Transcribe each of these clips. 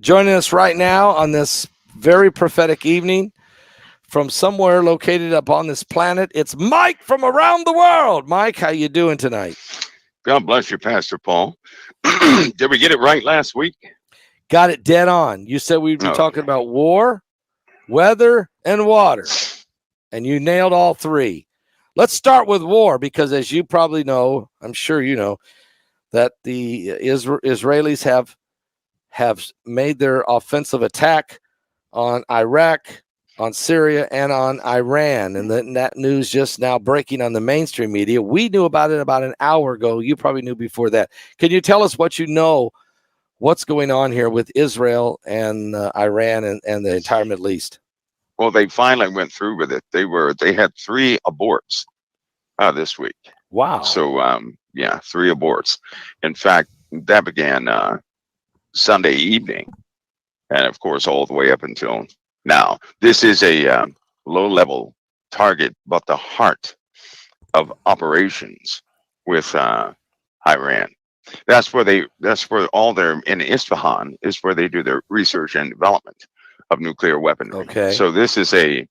Joining us right now on this very prophetic evening from somewhere located up on this planet, it's Mike from around the world. Mike, how you doing tonight? God bless you, Pastor Paul. Did we get it right last week? Got it dead on. You said we'd be Oh, talking about war, weather, and water, and you nailed all three. Let's start with war because, as you probably know, I'm sure you know, that the Israelis have made their offensive attack on Iraq, on Syria, and on Iran. And that news just now breaking on the mainstream media. We knew about it about an hour ago. You probably knew before that. Can you tell us what you know, what's going on here with Israel and Iran and the entire Middle East? well, they finally went through with it. They had 3 aborts this week. Wow. So, 3 aborts. In fact, that began Sunday evening, and of course, all the way up until now. This is a low-level target, but the heart of operations with Iran. That's where all their in Isfahan is where they do their research and development of nuclear weaponry. Okay. So this is a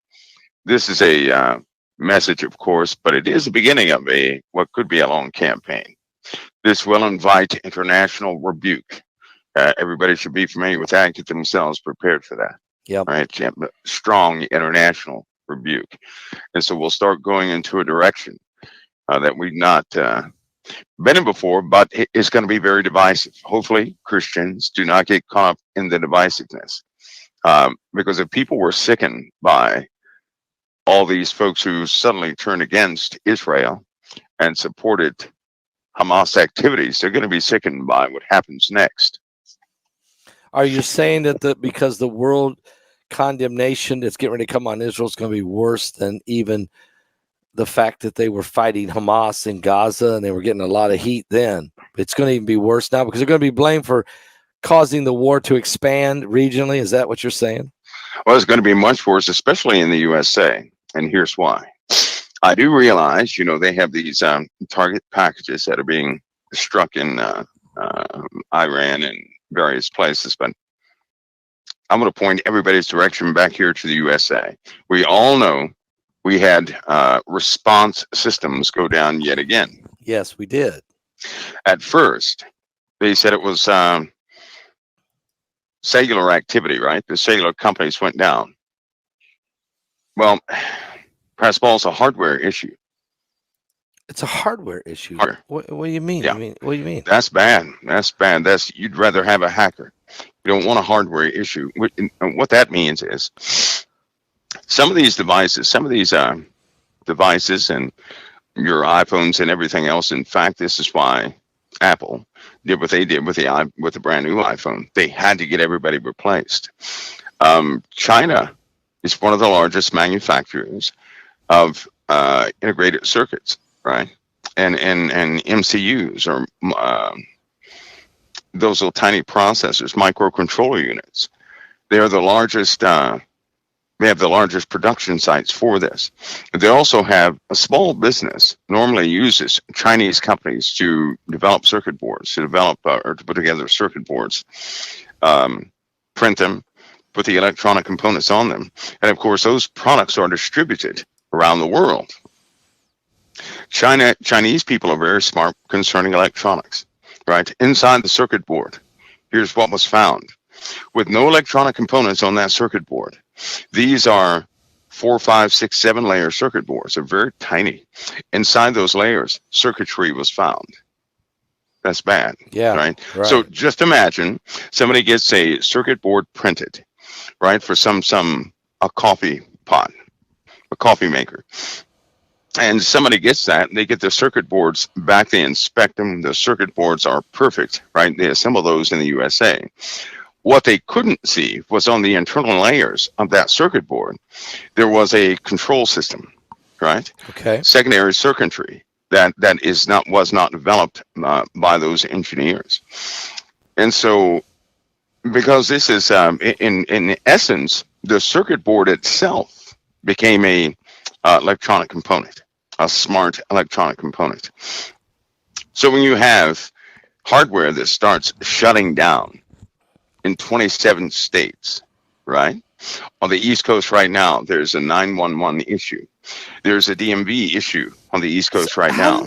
message, of course, but it is the beginning of what could be a long campaign. This will invite international rebuke. Everybody should be familiar with that. Get themselves prepared for that. Yep. Right. Strong international rebuke, and so we'll start going into a direction that we've not been in before, but it's going to be very divisive. Hopefully, Christians do not get caught up in the divisiveness, because if people were sickened by all these folks who suddenly turned against Israel and supported Hamas activities, they're going to be sickened by what happens next. Are you saying that because the world condemnation that's getting ready to come on Israel is going to be worse than even the fact that they were fighting Hamas in Gaza and they were getting a lot of heat then? It's going to even be worse now because they're going to be blamed for causing the war to expand regionally. Is that what you're saying? Well, it's going to be much worse, especially in the USA. And here's why. I do realize, they have these target packages that are being struck in Iran and various places, but I'm going to point everybody's direction back here to the USA. We all know we had response systems go down yet again. Yes, we did. At first, they said it was cellular activity, right? The cellular companies went down. Well, Pastor Paul, it's a hardware issue. It's a hardware issue. What do you mean? Yeah. What do you mean? That's bad. You'd rather have a hacker. You don't want a hardware issue. What that means is some of these devices and your iPhones and everything else. In fact, this is why Apple did what they did with the brand new iPhone. They had to get everybody replaced. China is one of the largest manufacturers of integrated circuits, right? And MCUs, or those little tiny processors, microcontroller units. They are the largest. They have the largest production sites for this. They also have a small business normally uses Chinese companies to develop circuit boards, or to put together circuit boards, print them, put the electronic components on them. And of course, those products are distributed around the world. Chinese people are very smart concerning electronics, right? Inside the circuit board, here's what was found. With no electronic components on that circuit board, these are 4, 5, 6, 7 layer circuit boards. They're very tiny. Inside those layers, circuitry was found. That's bad. Yeah. Right? So just imagine somebody gets a circuit board printed, right, for a coffee pot, a coffee maker. And somebody gets that, they get the circuit boards back, they inspect them, the circuit boards are perfect, right? They assemble those in the USA. What they couldn't see was on the internal layers of that circuit board, there was a control system, right? Okay. Secondary circuitry that was not developed by those engineers. And so, because this is, in essence, the circuit board itself became a electronic component, a smart electronic component. So when you have hardware that starts shutting down, in 27 states, right? On the East Coast right now, there's a 911 issue. There's a DMV issue on the East Coast right now.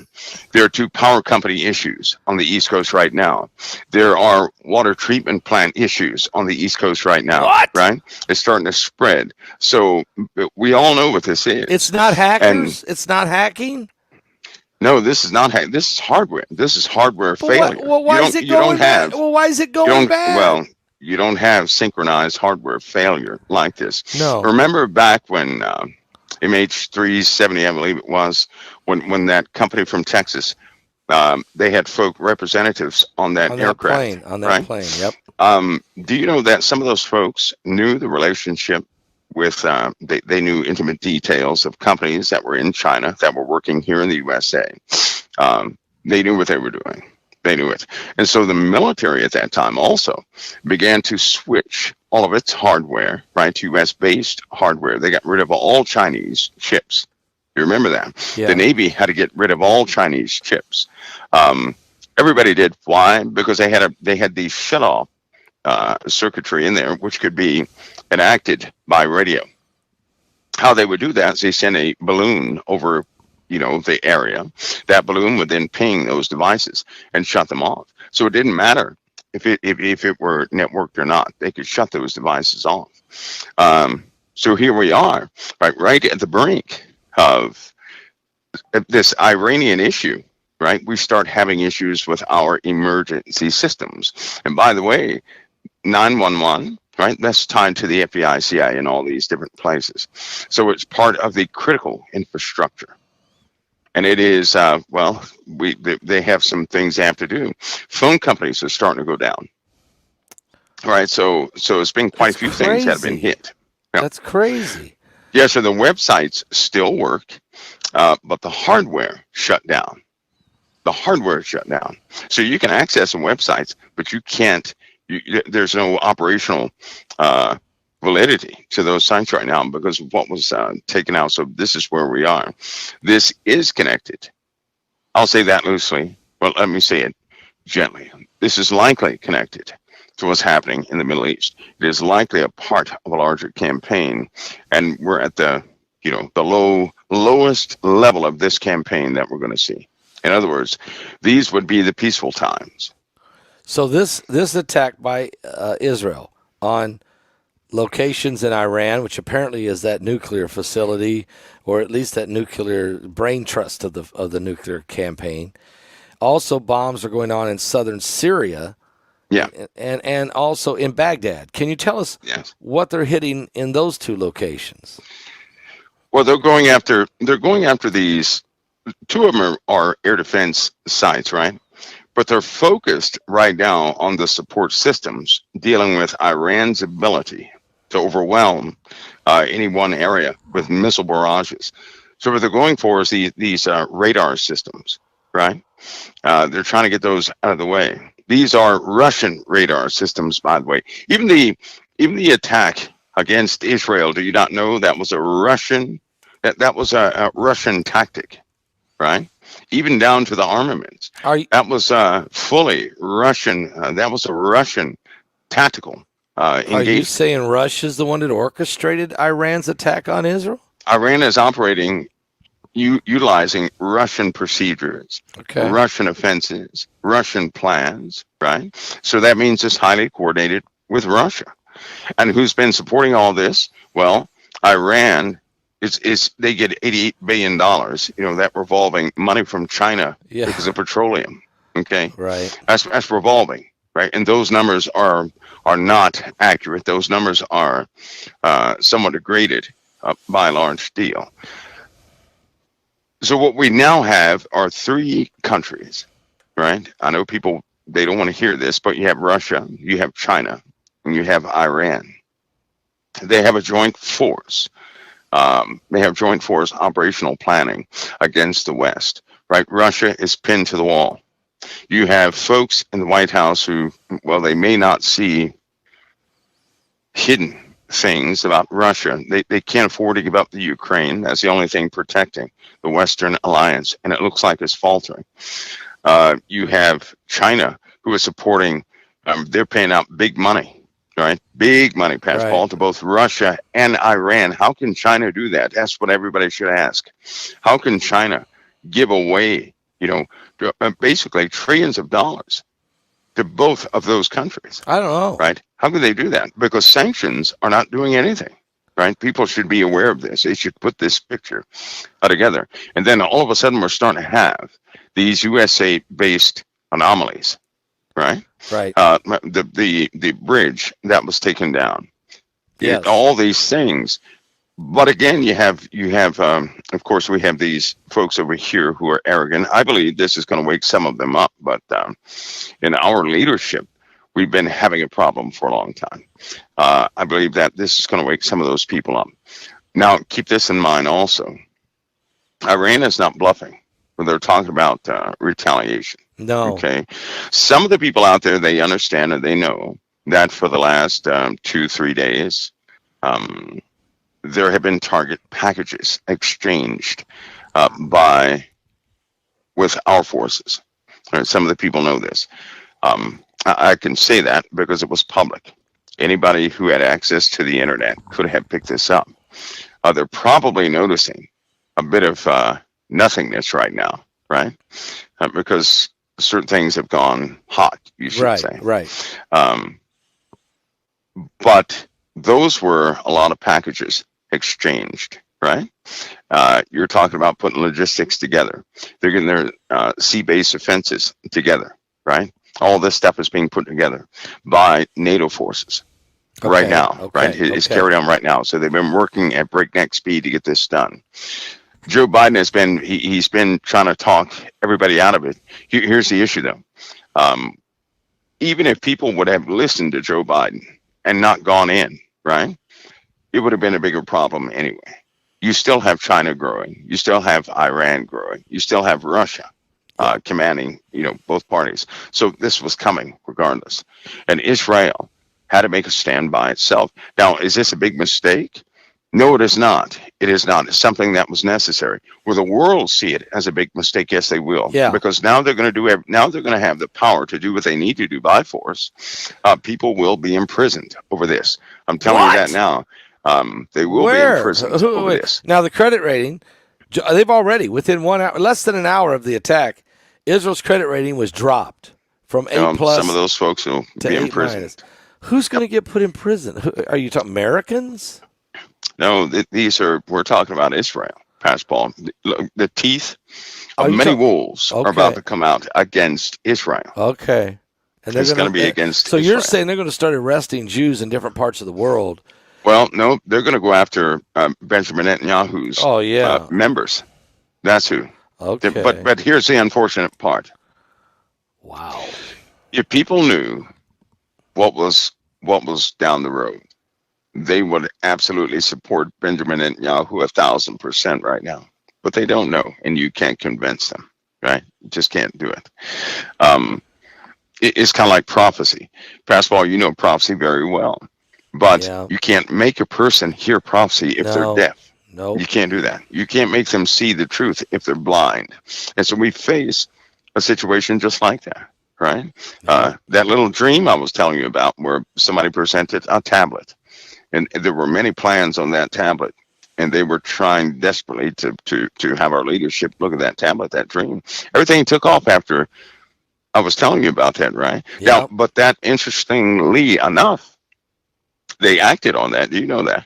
There are 2 power company issues on the East Coast right now. There are water treatment plant issues on the East Coast right now. What? Right? It's starting to spread. So we all know what this is. It's not hackers. It's not hacking. No, this is not hack. This is hardware. This is hardware failure. Why is it going bad? Well, why is it going bad? Well, you don't have synchronized hardware failure like this. No. Remember back when MH370, I believe it was, when that company from Texas, they had folk representatives on that aircraft. On that plane, yep. Do you know that some of those folks knew the relationship with, they knew intimate details of companies that were in China that were working here in the USA. They knew what they were doing. They knew it. And so the military at that time also began to switch all of its hardware, right, to US-based hardware. They got rid of all Chinese chips. You remember that? Yeah. The Navy had to get rid of all Chinese chips. Everybody did. Why? Because they had the shut-off circuitry in there, which could be enacted by radio. How they would do that is they send a balloon over, the area. That balloon would then ping those devices and shut them off. So it didn't matter if it were networked or not. They could shut those devices off. So here we are, right at the brink of this Iranian issue. Right, we start having issues with our emergency systems. And by the way, 911, right, that's tied to the FBI, CIA, and all these different places. So it's part of the critical infrastructure. And it is, they have some things they have to do. Phone companies are starting to go down. All right, so it's been quite a few things that have been hit. Yeah. That's crazy. Yeah, so the websites still work, but the hardware shut down. The hardware is shut down. So you can access some websites, but you can't, there's no operational validity to those sites right now because of what was taken out. So this is where we are. This is connected. I'll say that loosely. Well, let me say it gently. This is likely connected to what's happening in the Middle East. It is likely a part of a larger campaign. And we're at the lowest level of this campaign that we're going to see. In other words, these would be the peaceful times. So this attack by Israel on locations in Iran, which apparently is that nuclear facility, or at least that nuclear brain trust of the nuclear campaign. Also, bombs are going on in southern Syria. Yeah, and also in Baghdad. Can you tell us what they're hitting in those 2 locations? Well, they're going after these. 2 of them are air defense sites, right? But they're focused right now on the support systems dealing with Iran's ability to overwhelm any one area with missile barrages. So what they're going for is these radar systems, right? They're trying to get those out of the way. These are Russian radar systems, by the way. Even the attack against Israel, do you not know that was a Russian? That was a Russian tactic. Right, even down to the armaments. That was fully Russian. That was a Russian tactical engagement. Are you saying Russia's the one that orchestrated Iran's attack on Israel? Iran is operating, utilizing Russian procedures, Russian offenses, Russian plans. Right, so that means it's highly coordinated with Russia. And who's been supporting all this? Well, Iran. They get $88 billion, that revolving money from China because of petroleum. Okay. Right. That's revolving, right? And those numbers are not accurate. Those numbers are somewhat degraded by a large deal. So what we now have are 3 countries, right? I know people, they don't want to hear this, but you have Russia, you have China, and you have Iran. They have a joint force. They have joint force operational planning against the West, right? Russia is pinned to the wall. You have folks in the White House who, well, they may not see hidden things about Russia. They can't afford to give up the Ukraine. That's the only thing protecting the Western alliance, and it looks like it's faltering. You have China, who is supporting, they're paying out big money right? Big money, Pastor Right. Paul, to both Russia and Iran. How can China do that? That's what everybody should ask. How can China give away, basically trillions of dollars to both of those countries, I don't know. right? How can they do that? Because sanctions are not doing anything, right? People should be aware of this. They should put this picture together. And then all of a sudden, we're starting to have these USA-based anomalies, right? Right. The bridge that was taken down, Yes. all these things. But again, you have of course, we have these folks over here who are arrogant. I believe this is going to wake some of them up. But in our leadership, we've been having a problem for a long time. I believe that this is going to wake some of those people up. Now, keep this in mind also. Iran is not bluffing when they're talking about retaliation. No. Okay. Some of the people out there, they understand and they know that for the last 2-3 days, there have been target packages exchanged with our forces. Right, some of the people know this. I can say that because it was public. Anybody who had access to the internet could have picked this up. They're probably noticing a bit of nothingness right now, right? Because certain things have gone hot, you should say. Right. But those were a lot of packages exchanged, right? You're talking about putting logistics together. They're getting their sea-based defenses together, right? All this stuff is being put together by NATO forces right now, right? It's carried on right now. So they've been working at breakneck speed to get this done. Joe Biden has been, he's been trying to talk everybody out of it. Here's the issue, though. Even if people would have listened to Joe Biden and not gone in, right, it would have been a bigger problem anyway. You still have China growing. You still have Iran growing. You still have Russia commanding, both parties. So this was coming regardless. And Israel had to make a stand by itself. Now, is this a big mistake? No, it is not. It is not. It's something that was necessary. Will the world see it as a big mistake? Yes, they will. Yeah. Because now they're going to have the power to do what they need to do by force. People will be imprisoned over this. I'm telling you that now. They will be imprisoned over this. Now, the credit rating, they've already, within 1 hour, less than an hour of the attack, Israel's credit rating was dropped from A+. Some of those folks will be in prison. Who's going to get put in prison? Are you talking Americans? No, we're talking about Israel, Pastor Paul. The teeth of many wolves are about to come out against Israel. Okay. And it's going to be against So Israel. You're saying they're going to start arresting Jews in different parts of the world? Well, no, they're going to go after Benjamin Netanyahu's members. That's who. Okay. But here's the unfortunate part. Wow. If people knew what was down the road, they would absolutely support Benjamin Netanyahu 1,000% right now. But they don't know, and you can't convince them, right? You just can't do it. It's kind of like prophecy. Pastor Paul, you know prophecy very well. But you can't make a person hear prophecy if they're deaf. No. You can't do that. You can't make them see the truth if they're blind. And so we face a situation just like that, right? That little dream I was telling you about where somebody presented a tablet. And there were many plans on that tablet. And they were trying desperately to have our leadership look at that tablet, that dream. Everything took off after I was telling you about that, right? Yeah. Now, but that, interestingly enough, they acted on that. Do you know that?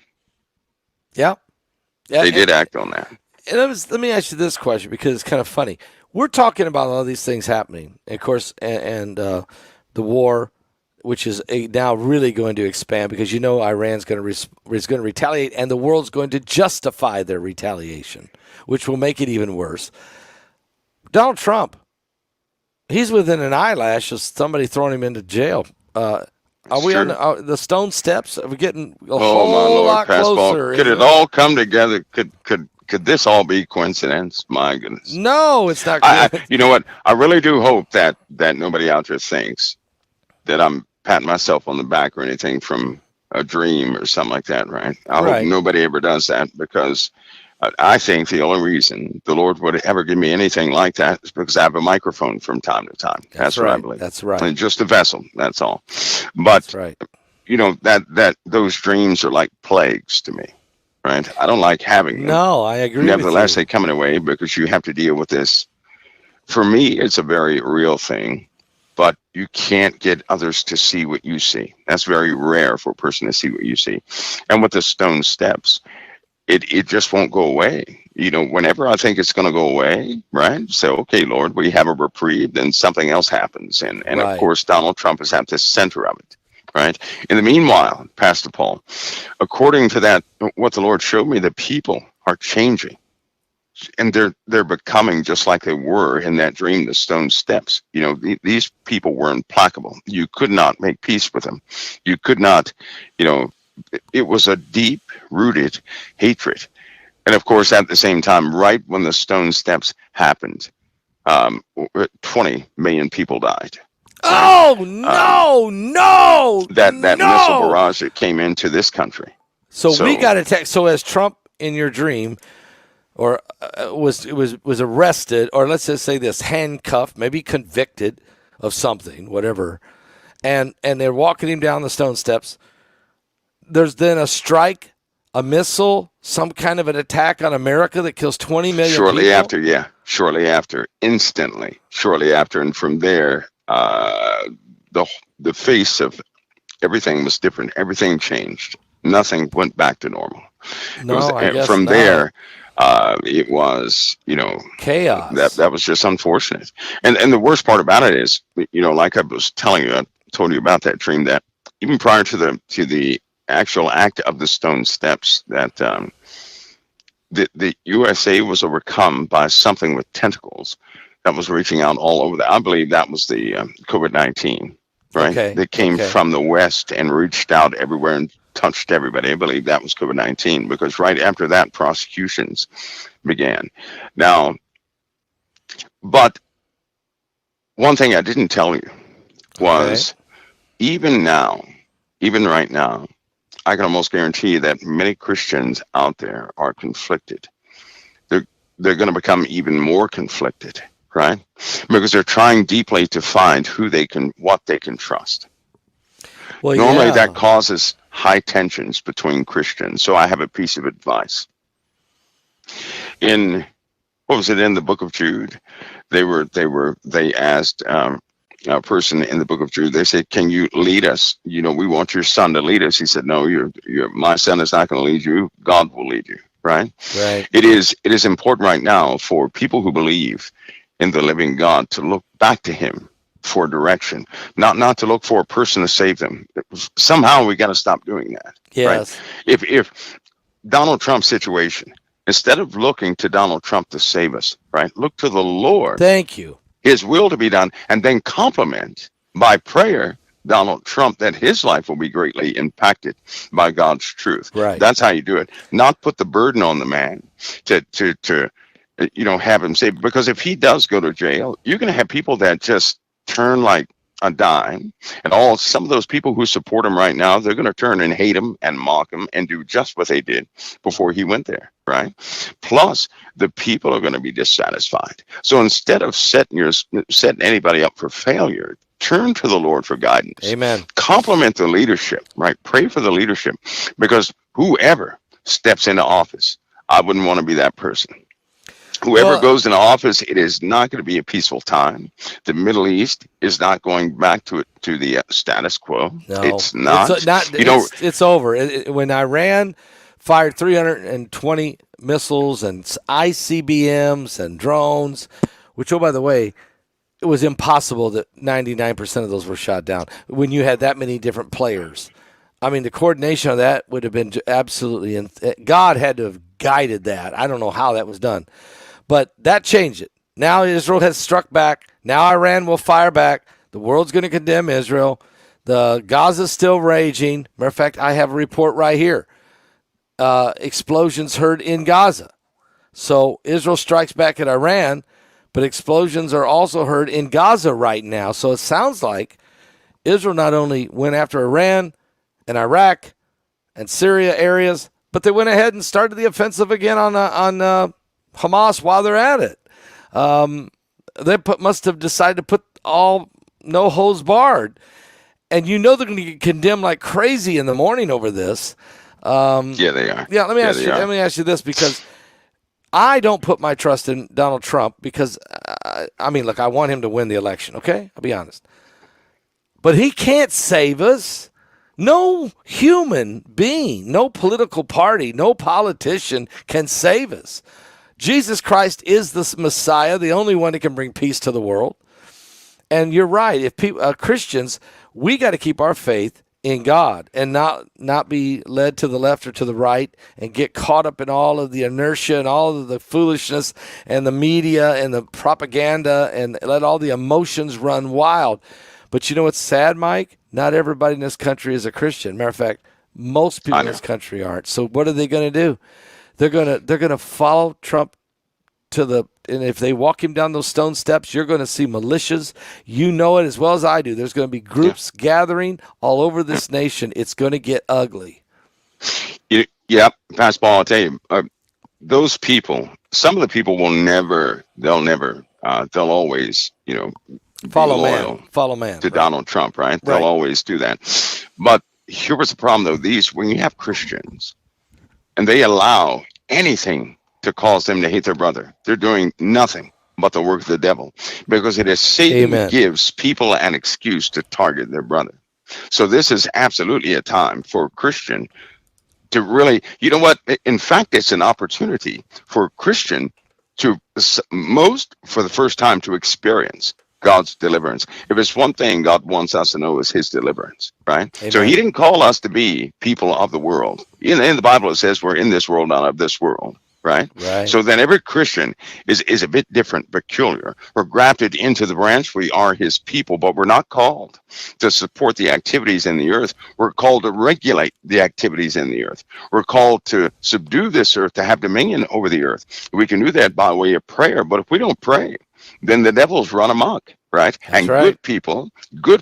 Yeah. They did act on that. And let me ask you this question because it's kind of funny. We're talking about all these things happening, of course, and the war, which is now really going to expand because Iran's going to retaliate, and the world's going to justify their retaliation, which will make it even worse. Donald Trump, he's within an eyelash of somebody throwing him into jail. Are we on the stone steps? Are we getting a whole lot closer? Could it all come together? Could this all be coincidence? My goodness. No, it's not. You know what? I really do hope that nobody out there thinks that I'm patting myself on the back or anything from a dream or something like that, right? I hope nobody ever does that, because I think the only reason the Lord would ever give me anything like that is because I have a microphone from time to time. That's what I believe. That's right. And just a vessel. That's all. But that's right. that those dreams are like plagues to me, right? I don't like having them. No, I agree Nevertheless, with you. they come in a way because you have to deal with this. For me, it's a very real thing, but you can't get others to see what you see. That's very rare for a person to see what you see. And with the stone steps, it just won't go away. Whenever I think it's going to go away, right? So, okay, Lord, we have a reprieve, then something else happens. And of Right. course, Donald Trump is at the center of it, right? In the meanwhile, Pastor Paul, according to that, what the Lord showed me, the people are changing. And they're becoming just like they were in that dream, the stone steps. These people were implacable. You could not make peace with them. You could not, you know, it was a deep rooted hatred. And of course, at the same time, right when the stone steps happened, 20 million people died. Oh Um, that missile no! barrage that came into this country. So we got attacked. So as Trump in your dream, or was arrested, or let's just say this, handcuffed, maybe convicted of something, whatever, and they're walking him down the stone steps. There's then a strike, a missile, some kind of an attack on America that kills 20 million shortly people? after, yeah, shortly after, instantly, shortly after, and from there, the face of everything was different. Everything changed. Nothing went back to normal. No, I guess from not. there. It was, chaos. that was just unfortunate. And the worst part about it is, like I was telling you, I told you about that dream, that even prior to the actual act of the stone steps, that the USA was overcome by something with tentacles that was reaching out all over. I believe that was the COVID-19, right? Okay. That came from the West and reached out everywhere and touched everybody. I believe that was COVID-19, because right after that, prosecutions began. Now, but one thing I didn't tell you was, even now, even right now, I can almost guarantee you that many Christians out there are conflicted. They're going to become even more conflicted, right? Because they're trying deeply to find what they can trust. Well, normally that causes high tensions between Christians. So I have a piece of advice. In the book of Jude, they asked a person in the book of Jude, they said, "Can you lead us? We want your son to lead us." He said, "No, my son is not going to lead you. God will lead you." Right? Right. It is important right now for people who believe in the living God to look back to him for direction, not to look for a person to save them. Somehow we got to stop doing that. Yes. Right? If Donald Trump's situation, instead of looking to Donald Trump to save us, right, look to the Lord. Thank you. His will to be done, and then compliment by prayer Donald Trump that his life will be greatly impacted by God's truth. Right. That's how you do it. Not put the burden on the man to have him saved, because if he does go to jail, you're going to have people that just turn like a dime, and some of those people who support him right now, they're going to turn and hate him and mock him and do just what they did before he went there, right? Plus, the people are going to be dissatisfied. So instead of setting anybody up for failure, turn to the Lord for guidance. Amen. Compliment the leadership, right? Pray for the leadership, because whoever steps into office, I wouldn't want to be that person. Whoever goes into office, it is not going to be a peaceful time. The Middle East is not going back to the status quo. No, it's not. It's over. When Iran fired 320 missiles and ICBMs and drones, which, oh, by the way, it was impossible that 99% of those were shot down when you had that many different players. I mean, the coordination of that would have been absolutely God had to have guided that. I don't know how that was done. But that changed it. Now Israel has struck back. Now Iran will fire back. The world's going to condemn Israel. The Gaza's still raging. Matter of fact, I have a report right here. Explosions heard in Gaza. So Israel strikes back at Iran, but explosions are also heard in Gaza right now. So it sounds like Israel not only went after Iran and Iraq and Syria areas, but they went ahead and started the offensive again on Hamas while they're at it. They must have decided to put all no holds barred. and you know they're going to get condemned like crazy in the morning over this. Yeah, they are. Yeah, let me ask you this, because I don't put my trust in Donald Trump because, look, I want him to win the election, okay? I'll be honest. But he can't save us. No human being, no political party, no politician can save us. Jesus Christ is the Messiah, the only one that can bring peace to the world. And you're right. If Christians, we got to keep our faith in God and not be led to the left or to the right and get caught up in all of the inertia and all of the foolishness and the media and the propaganda and let all the emotions run wild. But you know what's sad, Mike? Not everybody in this country is a Christian. Matter of fact, most people in this country aren't. So what are they going to do? They're gonna follow Trump and if they walk him down those stone steps, you're going to see militias. You know it as well as I do. There's going to be groups gathering all over this nation. It's going to get ugly. Yeah, Pastor Paul, I'll tell you, those people, some of the people they'll always, follow man to Donald Trump, right? They'll always do that. But here was the problem, though. When you have Christians and they allow anything to cause them to hate their brother, they're doing nothing but the work of the devil, because it is Satan who gives people an excuse to target their brother. So this is absolutely a time for a Christian to really, you know what? In fact, it's an opportunity for a Christian for the first time to experience God's deliverance. If it's one thing God wants us to know, is his deliverance, right? Amen. So he didn't call us to be people of the world. In the Bible, it says we're in this world, not of this world. Right. So then every Christian is a bit different, peculiar. We're grafted into the branch. We are his people, but we're not called to support the activities in the earth. We're called to regulate the activities in the earth. We're called to subdue this earth, to have dominion over the earth. We can do that by way of prayer, but if we don't pray, then the devils run amok. Right. And good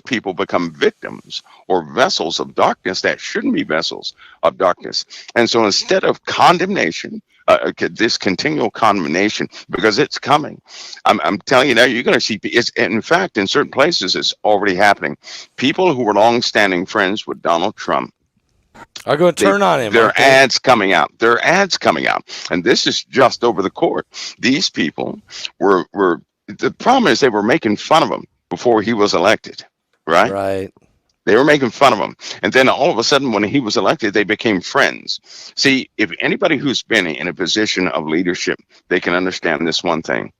people become victims or vessels of darkness that shouldn't be vessels of darkness. And so instead of condemnation, this continual condemnation, because it's coming, I'm telling you now, you're going to see, in fact, in certain places, it's already happening. People who were long-standing friends with Donald Trump are going to turn on him. There are ads coming out. And this is just over the court. These people were the problem is they were making fun of him before he was elected, right? Right. They were making fun of him. And then all of a sudden, when he was elected, they became friends. See, if anybody who's been in a position of leadership, they can understand this one thing.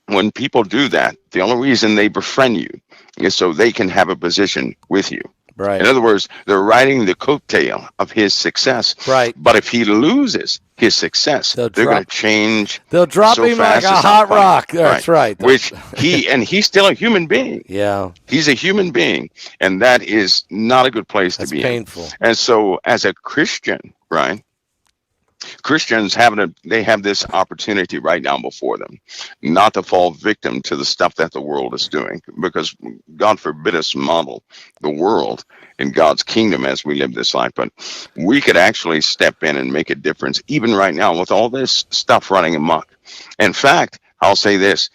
When people do that, the only reason they befriend you is so they can have a position with you. Right. In other words, they're riding the coattail of his success. Right. But if he loses his success, they're going to change. They'll drop him like a hot rock. That's right. Which he's still a human being. Yeah. He's a human being. And that is not a good place to be painful. In. And so as a Christian, right? Christians they have this opportunity right now before them, not to fall victim to the stuff that the world is doing, because God forbid us model the world in God's kingdom as we live this life. But we could actually step in and make a difference, even right now with all this stuff running amok. In fact, I'll say this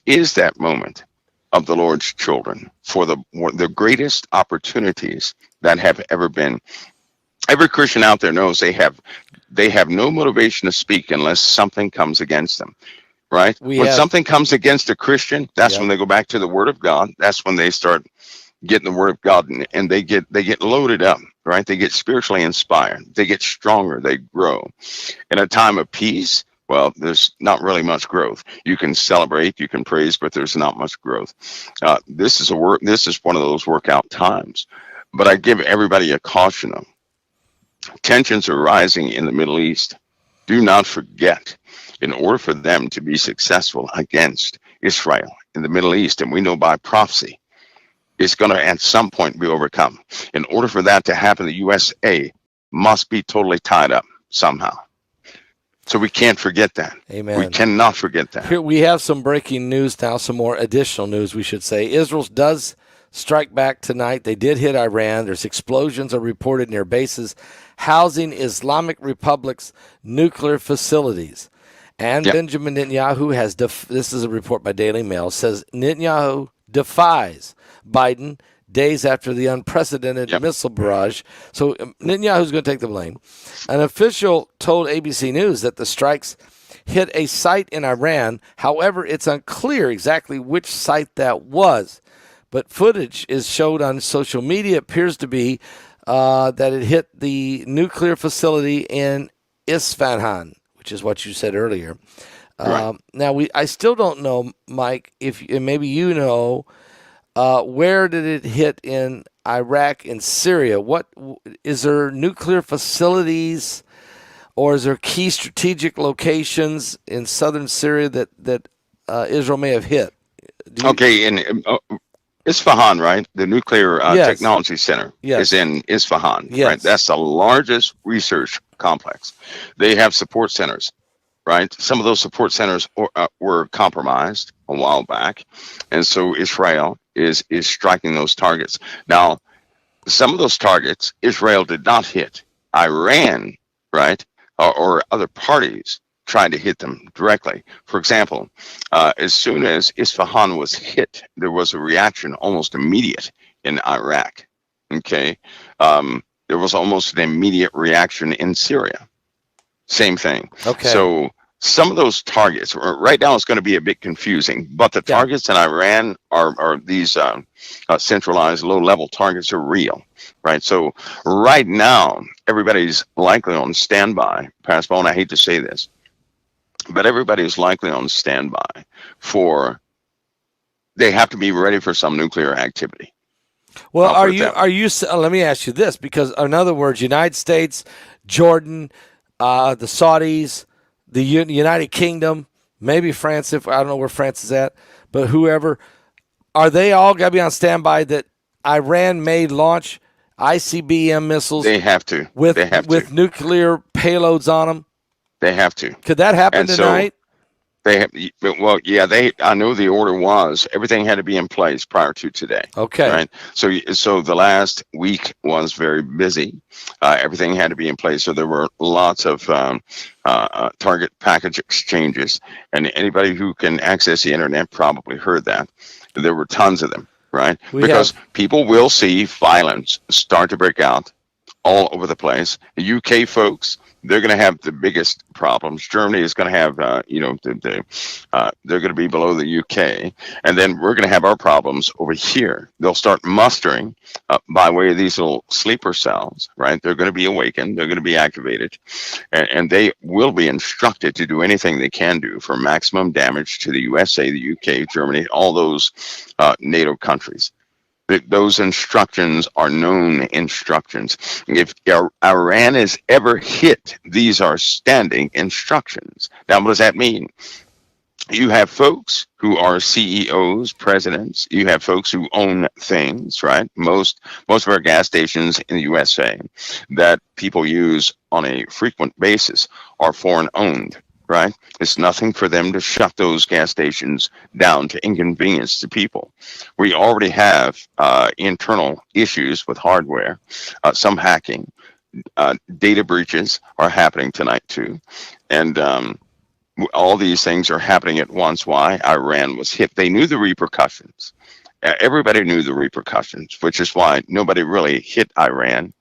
is that moment of the Lord's children for the greatest opportunities that have ever been. Every Christian out there knows they have no motivation to speak unless something comes against them, right? When something comes against a Christian, that's when they go back to the Word of God. That's when they start getting the Word of God, and they get loaded up, right? They get spiritually inspired. They get stronger. They grow. In a time of peace, well, there's not really much growth. You can celebrate, you can praise, but there's not much growth. This is one of those workout times. But I give everybody a caution though. Tensions are rising in the Middle East. Do not forget, in order for them to be successful against Israel in the Middle East, and we know by prophecy, it's going to at some point be overcome. In order for that to happen, the USA must be totally tied up somehow. So we can't forget that. Amen. We cannot forget that. Here we have some breaking news now, some more additional news, we should say. Israel does strike back tonight. They did hit Iran. There's explosions are reported near bases housing Islamic Republic's nuclear facilities. And Benjamin Netanyahu has, this is a report by Daily Mail, says Netanyahu defies Biden days after the unprecedented missile barrage. So Netanyahu's going to take the blame. An official told ABC News that the strikes hit a site in Iran. However, it's unclear exactly which site that was. But footage is showed on social media. It appears to be that it hit the nuclear facility in Isfahan, which is what you said earlier. Right. Now, I still don't know, Mike, and maybe you know, where did it hit in Iraq and Syria? What is there nuclear facilities, or is there key strategic locations in southern Syria that Israel may have hit? Okay, in Isfahan, right? The nuclear technology center is in Isfahan, right? That's the largest research complex. They have support centers, right? Some of those support centers were compromised a while back, and so Israel is striking those targets. Now, some of those targets Israel did not hit. Iran, right, or other parties tried to hit them directly. For example, as soon as Isfahan was hit, there was a reaction almost immediate in Iraq. Okay, there was almost an immediate reaction in Syria. Same thing. Okay. So some of those targets right now it's going to be a bit confusing, but the targets in Iran are these centralized low-level targets are real, right? So right now everybody's likely on standby. Pastor Bone, I hate to say this, but everybody is likely on standby for. They have to be ready for some nuclear activity. Well, are you? Let me ask you this, because in other words, United States, Jordan, the Saudis, the United Kingdom, maybe France, if I don't know where France is at, but whoever, are they all got to be on standby that Iran may launch ICBM missiles? They have to. With nuclear payloads on them. They have to. Could that happen tonight? They have, well, yeah. I know the order was everything had to be in place prior to today. Okay. Right. So the last week was very busy. Everything had to be in place. So there were lots of target package exchanges, and anybody who can access the internet probably heard that. There were tons of them. Right. Because people will see violence start to break out all over the place. The UK folks, they're going to have the biggest problems. Germany is going to have, they're going to be below the UK. And then we're going to have our problems over here. They'll start mustering by way of these little sleeper cells, right? They're going to be awakened. They're going to be activated. And they will be instructed to do anything they can do for maximum damage to the USA, the UK, Germany, all those NATO countries. Those instructions are known instructions. If Iran is ever hit, these are standing instructions. Now, what does that mean? You have folks who are CEOs, presidents. You have folks who own things, right? Most of our gas stations in the USA that people use on a frequent basis are foreign owned. Right? It's nothing for them to shut those gas stations down to inconvenience to people. We already have internal issues with hardware, some hacking, data breaches are happening tonight too. And all these things are happening at once. Why? Iran was hit. They knew the repercussions. Everybody knew the repercussions, which is why nobody really hit Iran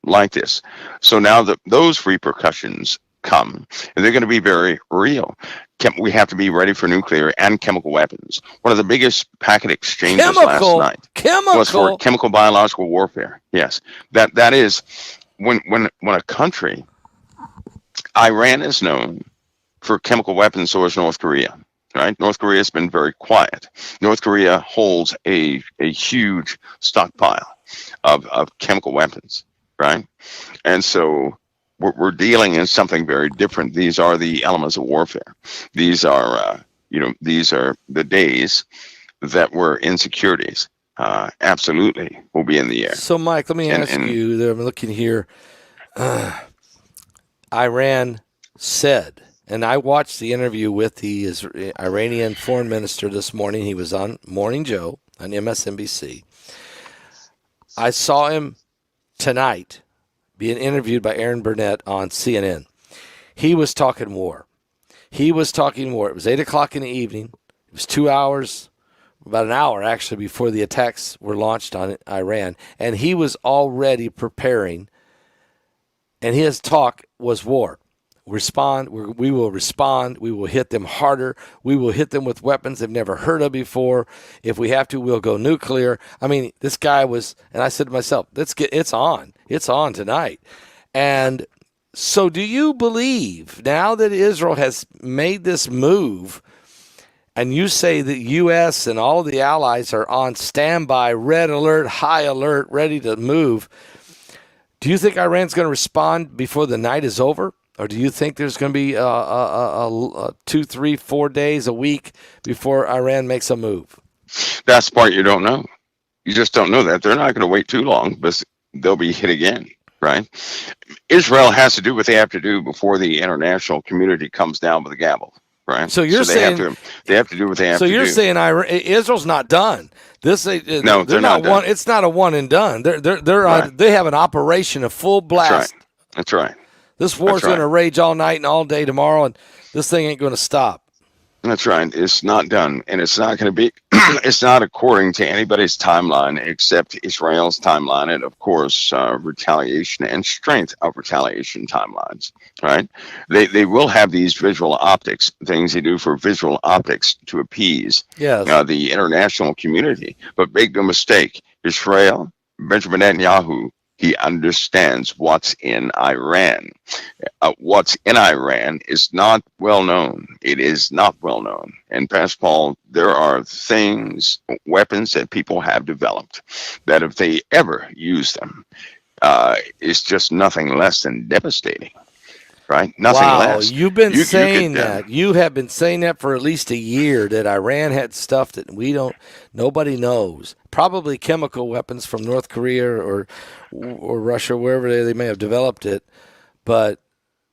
like this. So now that those repercussions come, and they're going to be very real. We have to be ready for nuclear and chemical weapons. One of the biggest packet exchanges last night was for chemical biological warfare. Yes, that is when a country, Iran is known for chemical weapons, so is North Korea. Right? North Korea has been very quiet. North Korea holds a huge stockpile of chemical weapons. Right, and so. We're dealing in something very different. These are the elements of warfare. These are, these are the days that where insecurities absolutely will be in the air. So, Mike, let me ask you. I'm looking here. Iran said, and I watched the interview with the Iranian foreign minister this morning. He was on Morning Joe on MSNBC. I saw him tonight being interviewed by Aaron Burnett on CNN. He was talking war. It was 8 o'clock in the evening. It was 2 hours about an hour actually before the attacks were launched on Iran, and he was already preparing, and his talk was war. We will respond. We will hit them harder. We will hit them with weapons they've never heard of before. If we have to, we'll go nuclear. I mean, this guy was, and I said to myself, it's on. It's on tonight. And so do you believe now that Israel has made this move, and you say that U.S. and all of the allies are on standby, red alert, high alert, ready to move, do you think Iran's going to respond before the night is over? Or do you think there's going to be 2, 3, 4 days, a week before Iran makes a move? That's the part you don't know. You just don't know that. They're not going to wait too long, but they'll be hit again, right? Israel has to do what they have to do before the international community comes down with the gavel, right? So you're saying they have to do what they have to do. So you're saying Israel's not done. No, they're not done. It's not a one and done. They have an operation, a full blast. That's right. This war's going to rage all night and all day tomorrow, and this thing ain't going to stop. That's right. It's not done, and it's not going to be. It's not according to anybody's timeline except Israel's timeline, and of course, retaliation and strength of retaliation timelines. Right? They will have these visual optics things they do for visual optics to appease the international community. But make no mistake, Israel, Benjamin Netanyahu, he understands what's in Iran. What's in Iran is not well known. It is not well known. And Pastor Paul, there are things, weapons that people have developed that if they ever use them, it's just nothing less than devastating. Right? Nothing less. You've been saying that. You have been saying that for at least a year, that Iran had stuff that nobody knows. Probably chemical weapons from North Korea or Russia, wherever they may have developed it. But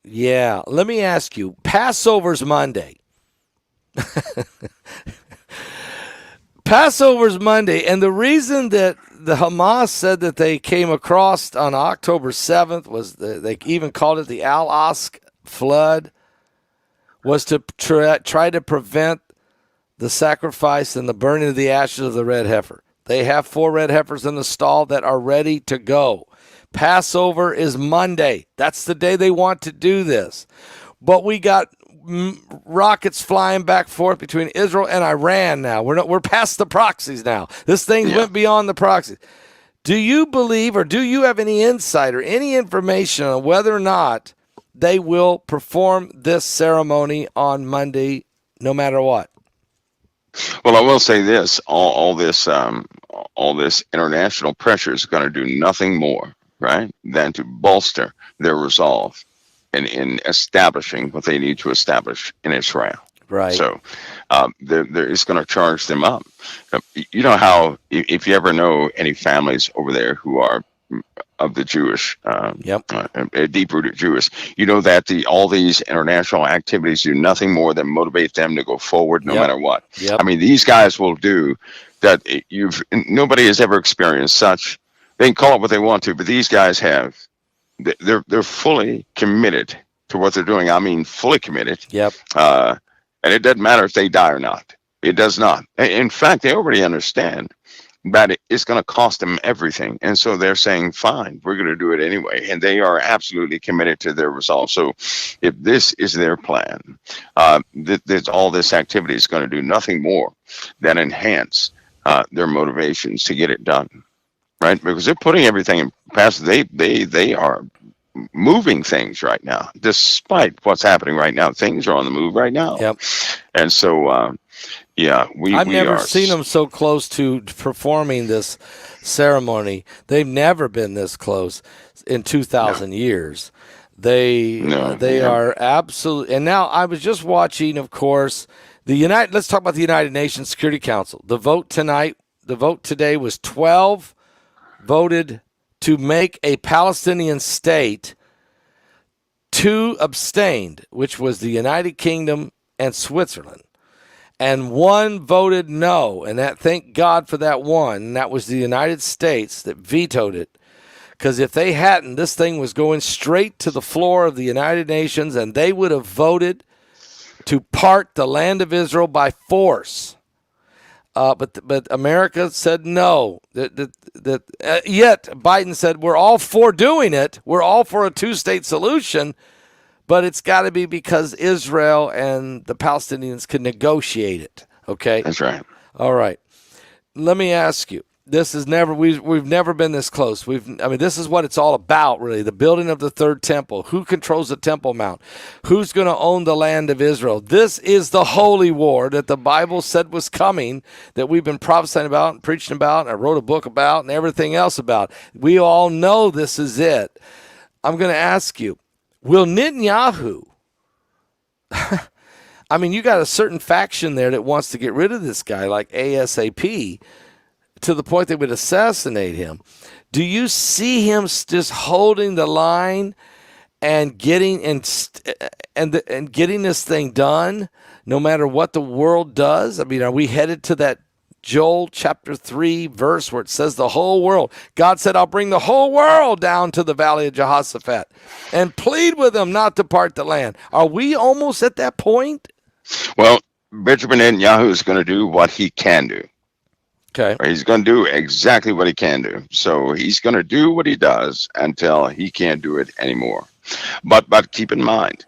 yeah, let me ask you, Passover's Monday. Passover's Monday, and the reason that the Hamas said that they came across on October 7th was they even called it the Al-Aqsa flood, was to try to prevent the sacrifice and the burning of the ashes of the red heifer. They have 4 red heifers in the stall that are ready to go. Passover is Monday. That's the day they want to do this. But we got rockets flying back and forth between Israel and Iran now. We're past the proxies now. This thing went beyond the proxies. Do you believe, or do you have any insight or any information on whether or not they will perform this ceremony on Monday, no matter what? Well, I will say this: all this international pressure is going to do nothing more, right, than to bolster their resolve in establishing what they need to establish in Israel. Right. So there is going to charge them up. You know how, if you ever know any families over there who are of the Jewish, deep-rooted Jewish, you know that all these international activities do nothing more than motivate them to go forward no matter what. I mean, these guys will do that. Nobody has ever experienced such. They can call it what they want to, but these guys have. They're fully committed to what they're doing. I mean, fully committed. And it doesn't matter if they die or not. It does not. In fact, they already understand that it's going to cost them everything. And so they're saying, fine, we're going to do it anyway. And they are absolutely committed to their resolve. So if this is their plan, all this activity is going to do nothing more than enhance their motivations to get it done. Right, because they're putting everything in past. They are moving things right now, despite what's happening right now. Things are on the move right now. And so, I've never seen them so close to performing this ceremony. They've never been this close in 2,000 years. They are absolutely. And now I was just watching, of course, Let's talk about the United Nations Security Council. The vote today was 12. Voted to make a Palestinian state. 2 abstained, which was the United Kingdom and Switzerland. And 1 voted no, and thank God for that one, and that was the United States that vetoed it. Because if they hadn't, this thing was going straight to the floor of the United Nations, and they would have voted to part the land of Israel by force. But America said no. Yet Biden said we're all for doing it. We're all for a two-state solution, but it's got to be because Israel and the Palestinians can negotiate it. Okay, That's right. all right. Let me ask you. This is never we've never been this close. This is what it's all about, really. The building of the third temple. Who controls the Temple Mount? Who's going to own the land of Israel? This is the holy war that the Bible said was coming, that we've been prophesying about and preaching about, and I wrote a book about, and everything else about. We all know this is it. I'm going to ask you, will Netanyahu? You got a certain faction there that wants to get rid of this guy, like ASAP. To the point they would assassinate him. Do you see him just holding the line and getting getting this thing done, no matter what the world does? Are we headed to that Joel chapter 3 verse where it says the whole world? God said, "I'll bring the whole world down to the valley of Jehoshaphat and plead with them not to part the land." Are we almost at that point? Well, Benjamin Netanyahu is going to do what he can do. Okay. He's going to do exactly what he can do. So he's going to do what he does until he can't do it anymore. But keep in mind,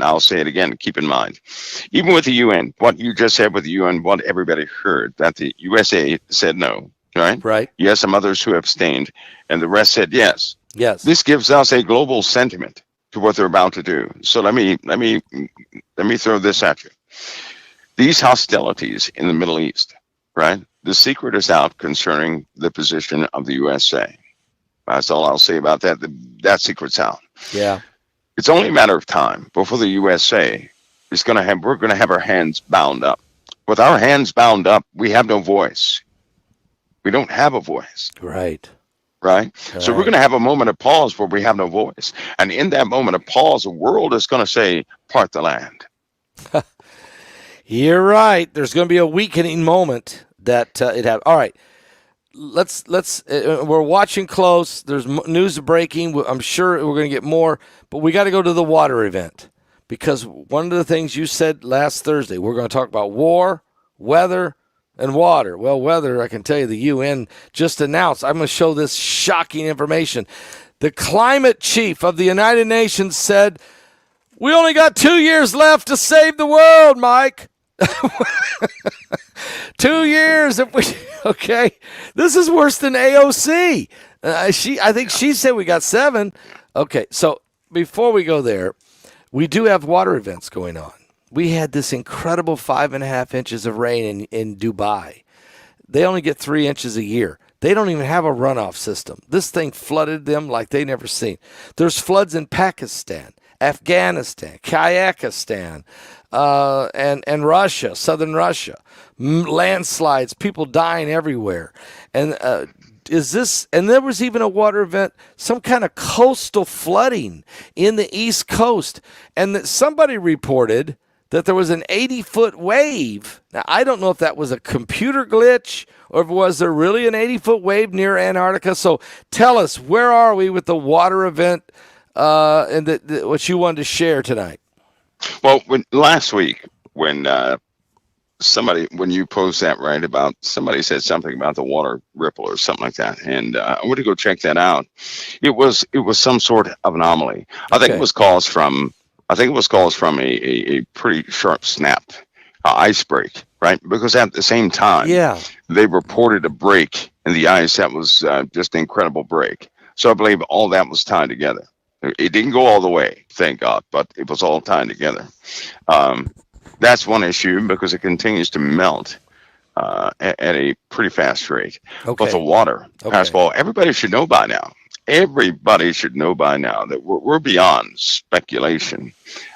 I'll say it again, keep in mind, even with the UN, what you just said with the UN, what everybody heard, that the USA said no, right? Right. You have some others who abstained, and the rest said yes. Yes. This gives us a global sentiment to what they're about to do. So let me throw this at you. These hostilities in the Middle East, right? The secret is out concerning the position of the USA. That's all I'll say about that. That secret's out. Yeah. It's only a matter of time before the USA is we're going to have our hands bound up. With our hands bound up, we have no voice. We don't have a voice. Right. Right? So we're going to have a moment of pause where we have no voice. And in that moment of pause, the world is going to say, part the land. You're right. There's going to be a weakening moment that it happened. All right. Let's we're watching close. There's news breaking. I'm sure we're going to get more, but we got to go to the water event, because one of the things you said last Thursday, we're going to talk about war, weather, and water. Well, weather, I can tell you the UN just announced. I'm going to show this shocking information. The climate chief of the United Nations said, "We only got 2 years left to save the world, Mike." 2 years if we okay. This is worse than AOC. I think she said we got 7. Okay, so before we go there, we do have water events going on. We had this incredible 5.5 inches of rain in Dubai. They only get 3 inches a year. They don't even have a runoff system. This thing flooded them like they never seen. There's floods in Pakistan, Afghanistan, Kyrgyzstan, and Russia, southern Russia, landslides, people dying everywhere. And there was even a water event, some kind of coastal flooding in the East Coast. And that somebody reported that there was an 80-foot wave. Now, I don't know if that was a computer glitch or if was there really an 80-foot wave near Antarctica. So tell us, where are we with the water event and what you wanted to share tonight? Well, last week when you posed that, right, about somebody said something about the water ripple or something like that, and I went to go check that out. It was some sort of anomaly. I think it was caused from a pretty sharp snap, ice break, right? Because at the same time, they reported a break in the ice that was just an incredible break. So I believe all that was tied together. It didn't go all the way, thank God, but it was all tied together. That's one issue because it continues to melt at a pretty fast rate. Okay. But the water, Pascal, everybody should know by now. Everybody should know by now that we're beyond speculation.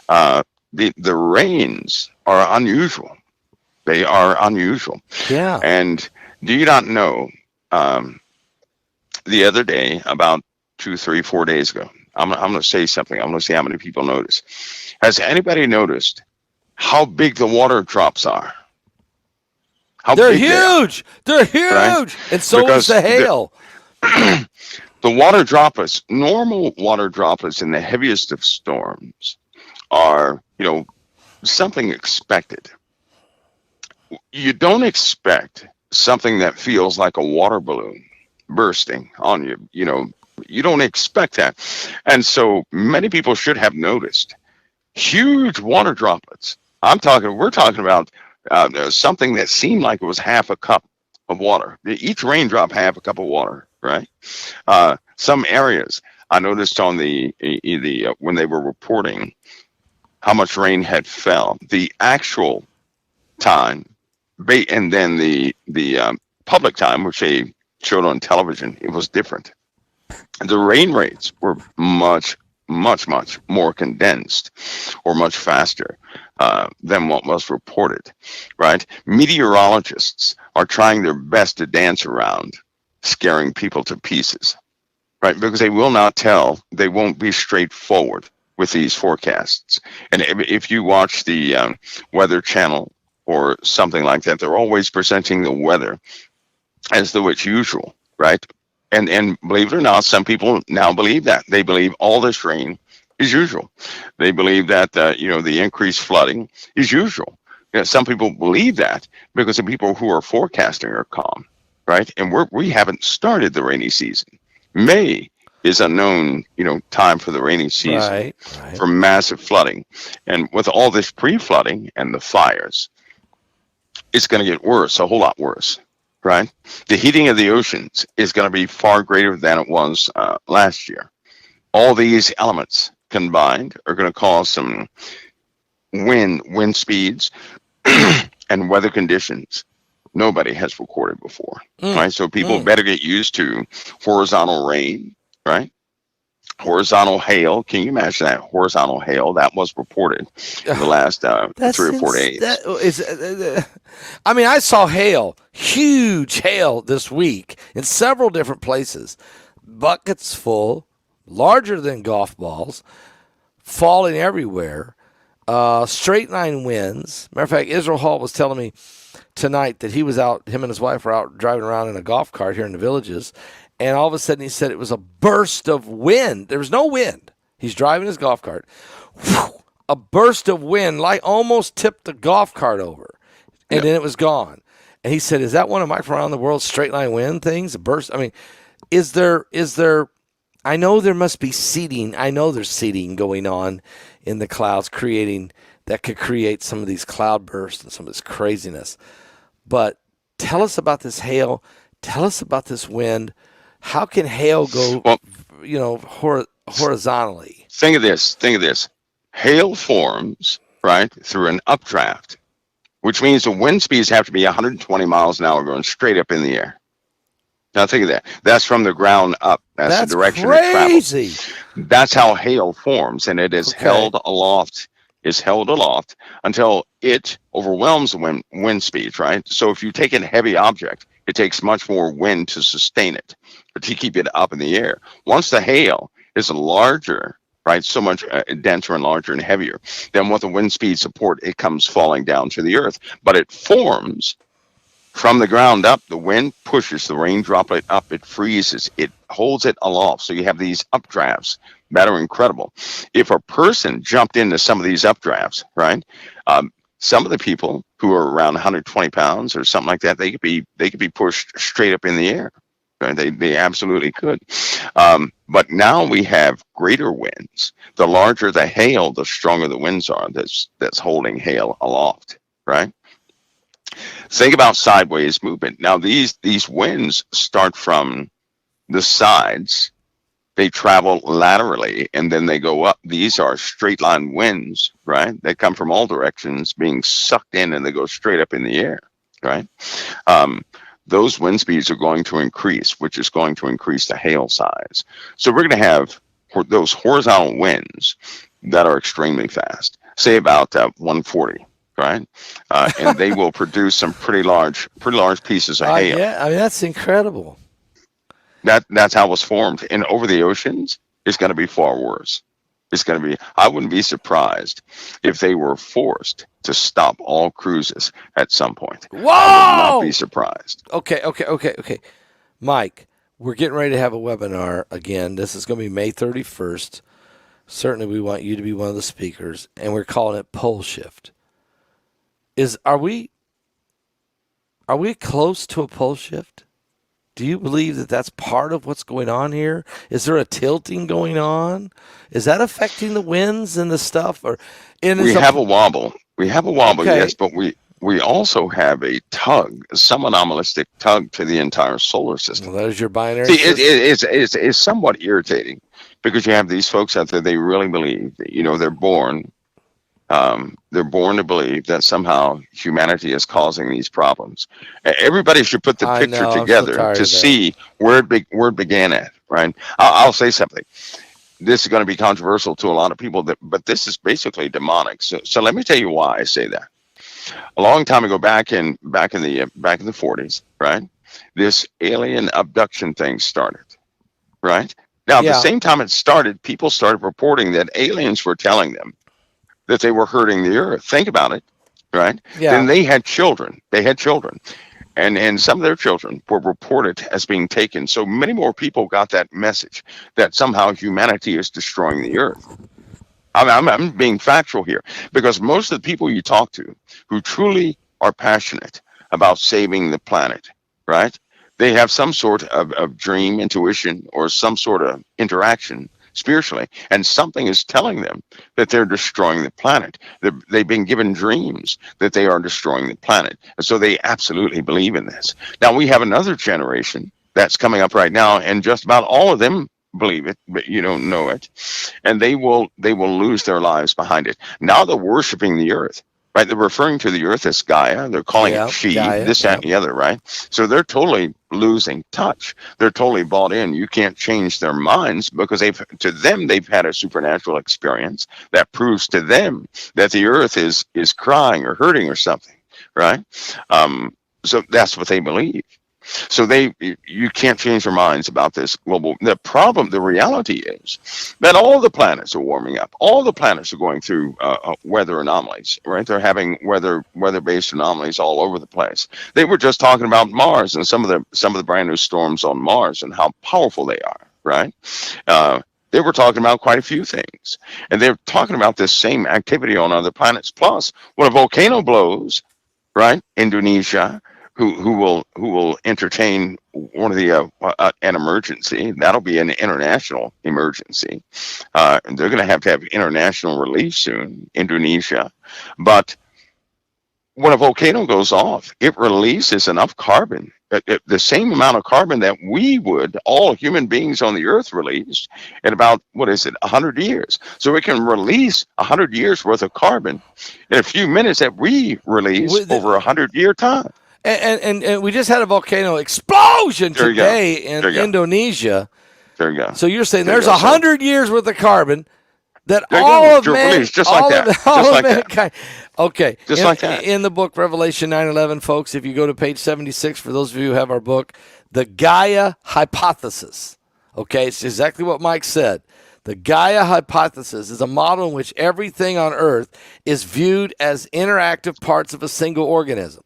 The rains are unusual. They are unusual. Yeah. And do you not know, the other day, about 2, 3, 4 days ago, I'm going to say something. I'm going to see how many people notice. Has anybody noticed how big the water drops are? They're huge. They're huge. Right? And so is the hail. The water droplets, normal water droplets in the heaviest of storms are, something expected. You don't expect something that feels like a water balloon bursting on you. You don't expect that. And so many people should have noticed huge water droplets. We're talking about something that seemed like it was half a cup of water. Each raindrop, half a cup of water, right? Some areas I noticed on the when they were reporting how much rain had fell, the actual time, and then the public time, which they showed on television, it was different. The rain rates were much, much, much more condensed or much faster than what was reported, right? Meteorologists are trying their best to dance around scaring people to pieces, right? Because they won't be straightforward with these forecasts. And if you watch the Weather Channel or something like that, they're always presenting the weather as though it's usual, right? And believe it or not, some people now believe that. They believe all this rain is usual. They believe that the increased flooding is usual. Some people believe that because the people who are forecasting are calm, right? And we haven't started the rainy season. May is a known time for the rainy season, Right. for massive flooding, and with all this pre-flooding and the fires, it's going to get worse, a whole lot worse, right? The heating of the oceans is going to be far greater than it was last year. All these elements combined are going to cause some wind speeds and weather conditions nobody has recorded before, right? So people better get used to horizontal rain, right? Horizontal hail. Can you imagine that horizontal hail that was reported in the last 3 or 4 days? I saw hail, huge hail this week in several different places, buckets full, larger than golf balls, falling everywhere. Straight line winds. Matter of fact, Israel Hall was telling me tonight that him and his wife were out driving around in a golf cart here in the Villages, and all of a sudden he said it was a burst of wind. There was no wind. He's driving his golf cart. Whew, a burst of wind, like almost tipped the golf cart over, and then it was gone. And he said, "Is that one of Mike from Around the World straight line wind things? A burst? I mean, is there? I know there must be seeding. I know there's seeding going on in the clouds, that could create some of these cloud bursts and some of this craziness. But tell us about this hail. Tell us about this wind. How can hail go, horizontally? Think of this. Hail forms, right, through an updraft, which means the wind speeds have to be 120 miles an hour going straight up in the air. Now think of that. That's from the ground up. That's the direction crazy. It travels. That's how hail forms, and it is held aloft. Is held aloft until it overwhelms the wind speeds, right? So if you take a heavy object, it takes much more wind to sustain it, but to keep it up in the air. Once the hail is larger, right, so much denser and larger and heavier than what the wind speed support, it comes falling down to the earth. But it forms from the ground up. The wind pushes the rain droplet up. It freezes. It holds it aloft. So you have these updrafts that are incredible. If a person jumped into some of these updrafts, right? Some of the people who are around 120 pounds or something like that, they could be pushed straight up in the air. Right? They absolutely could. But now we have greater winds. The larger the hail, the stronger the winds are. That's holding hail aloft, right? Think about sideways movement. Now these winds start from the sides. They travel laterally and then they go up. These are straight line winds, right? They come from all directions being sucked in and they go straight up in the air, right? Those wind speeds are going to increase, which is going to increase the hail size. So we're going to have those horizontal winds that are extremely fast, say about 140, right? And they will produce some pretty large pieces of hail. Yeah, that's incredible. That's how it was formed. And over the oceans, it's going to be far worse. I wouldn't be surprised if they were forced to stop all cruises at some point. Whoa! I would not be surprised. Okay. Mike, we're getting ready to have a webinar again. This is going to be May 31st. Certainly we want you to be one of the speakers, and we're calling it Pole Shift. Are we Are we close to a pole shift? Do you believe that that's part of what's going on here? Is there a tilting going on? Is that affecting the winds and the stuff? We have a wobble. We have a wobble, Okay. yes, but we also have a tug, some anomalistic tug to the entire solar system. Well, there's your binary See, system. it's somewhat irritating because you have these folks out there, they really believe that, they're born to believe that somehow humanity is causing these problems. Everybody should put the I picture know, I'm so together tired to of that. see where it began at, right? I'll say something. This is going to be controversial to a lot of people, but this is basically demonic. So let me tell you why I say that. A long time ago, back in the 40s, right? This alien abduction thing started, right? Now, at the Yeah. same time it started, people started reporting that aliens were telling them that they were hurting the earth. Think about it, right? Yeah. Then they had children. And some of their children were reported as being taken. So many more people got that message that somehow humanity is destroying the earth. I'm being factual here because most of the people you talk to who truly are passionate about saving the planet, right? They have some sort of dream, intuition, or some sort of interaction spiritually, and something is telling them that they're destroying the planet. They've been given dreams that they are destroying the planet. And so they absolutely believe in this. Now we have another generation that's coming up right now, and just about all of them believe it, but you don't know it. And they will lose their lives behind it. Now they're worshiping the earth. Right, they're referring to the earth as Gaia. They're calling it she, Gaia, this, that, and the other, right? So they're totally losing touch. They're totally bought in. You can't change their minds because they've had a supernatural experience that proves to them that the earth is crying or hurting or something, right? So that's what they believe. So you can't change their minds about this global. The reality is that all the planets are warming up. All the planets are going through weather anomalies, right? They're having weather-based anomalies all over the place. They were just talking about Mars and some of the brand new storms on Mars and how powerful they are, right? They were talking about quite a few things, and they're talking about this same activity on other planets. Plus, when a volcano blows, right? Indonesia. Who will entertain one of the an emergency? That'll be an international emergency. They're going to have international relief soon, Indonesia. But when a volcano goes off, it releases enough carbon, the same amount of carbon that all human beings on the earth release in about, 100 years. So it can release 100 years worth of carbon in a few minutes that we release over 100-year time. And we just had a volcano explosion today in Indonesia. There you go. So you're saying there's 100 years worth of carbon that all of mankind. Okay. Just like that. In the book Revelation 9:11, folks, if you go to page 76, for those of you who have our book, the Gaia hypothesis. Okay, it's exactly what Mike said. The Gaia hypothesis is a model in which everything on Earth is viewed as interactive parts of a single organism.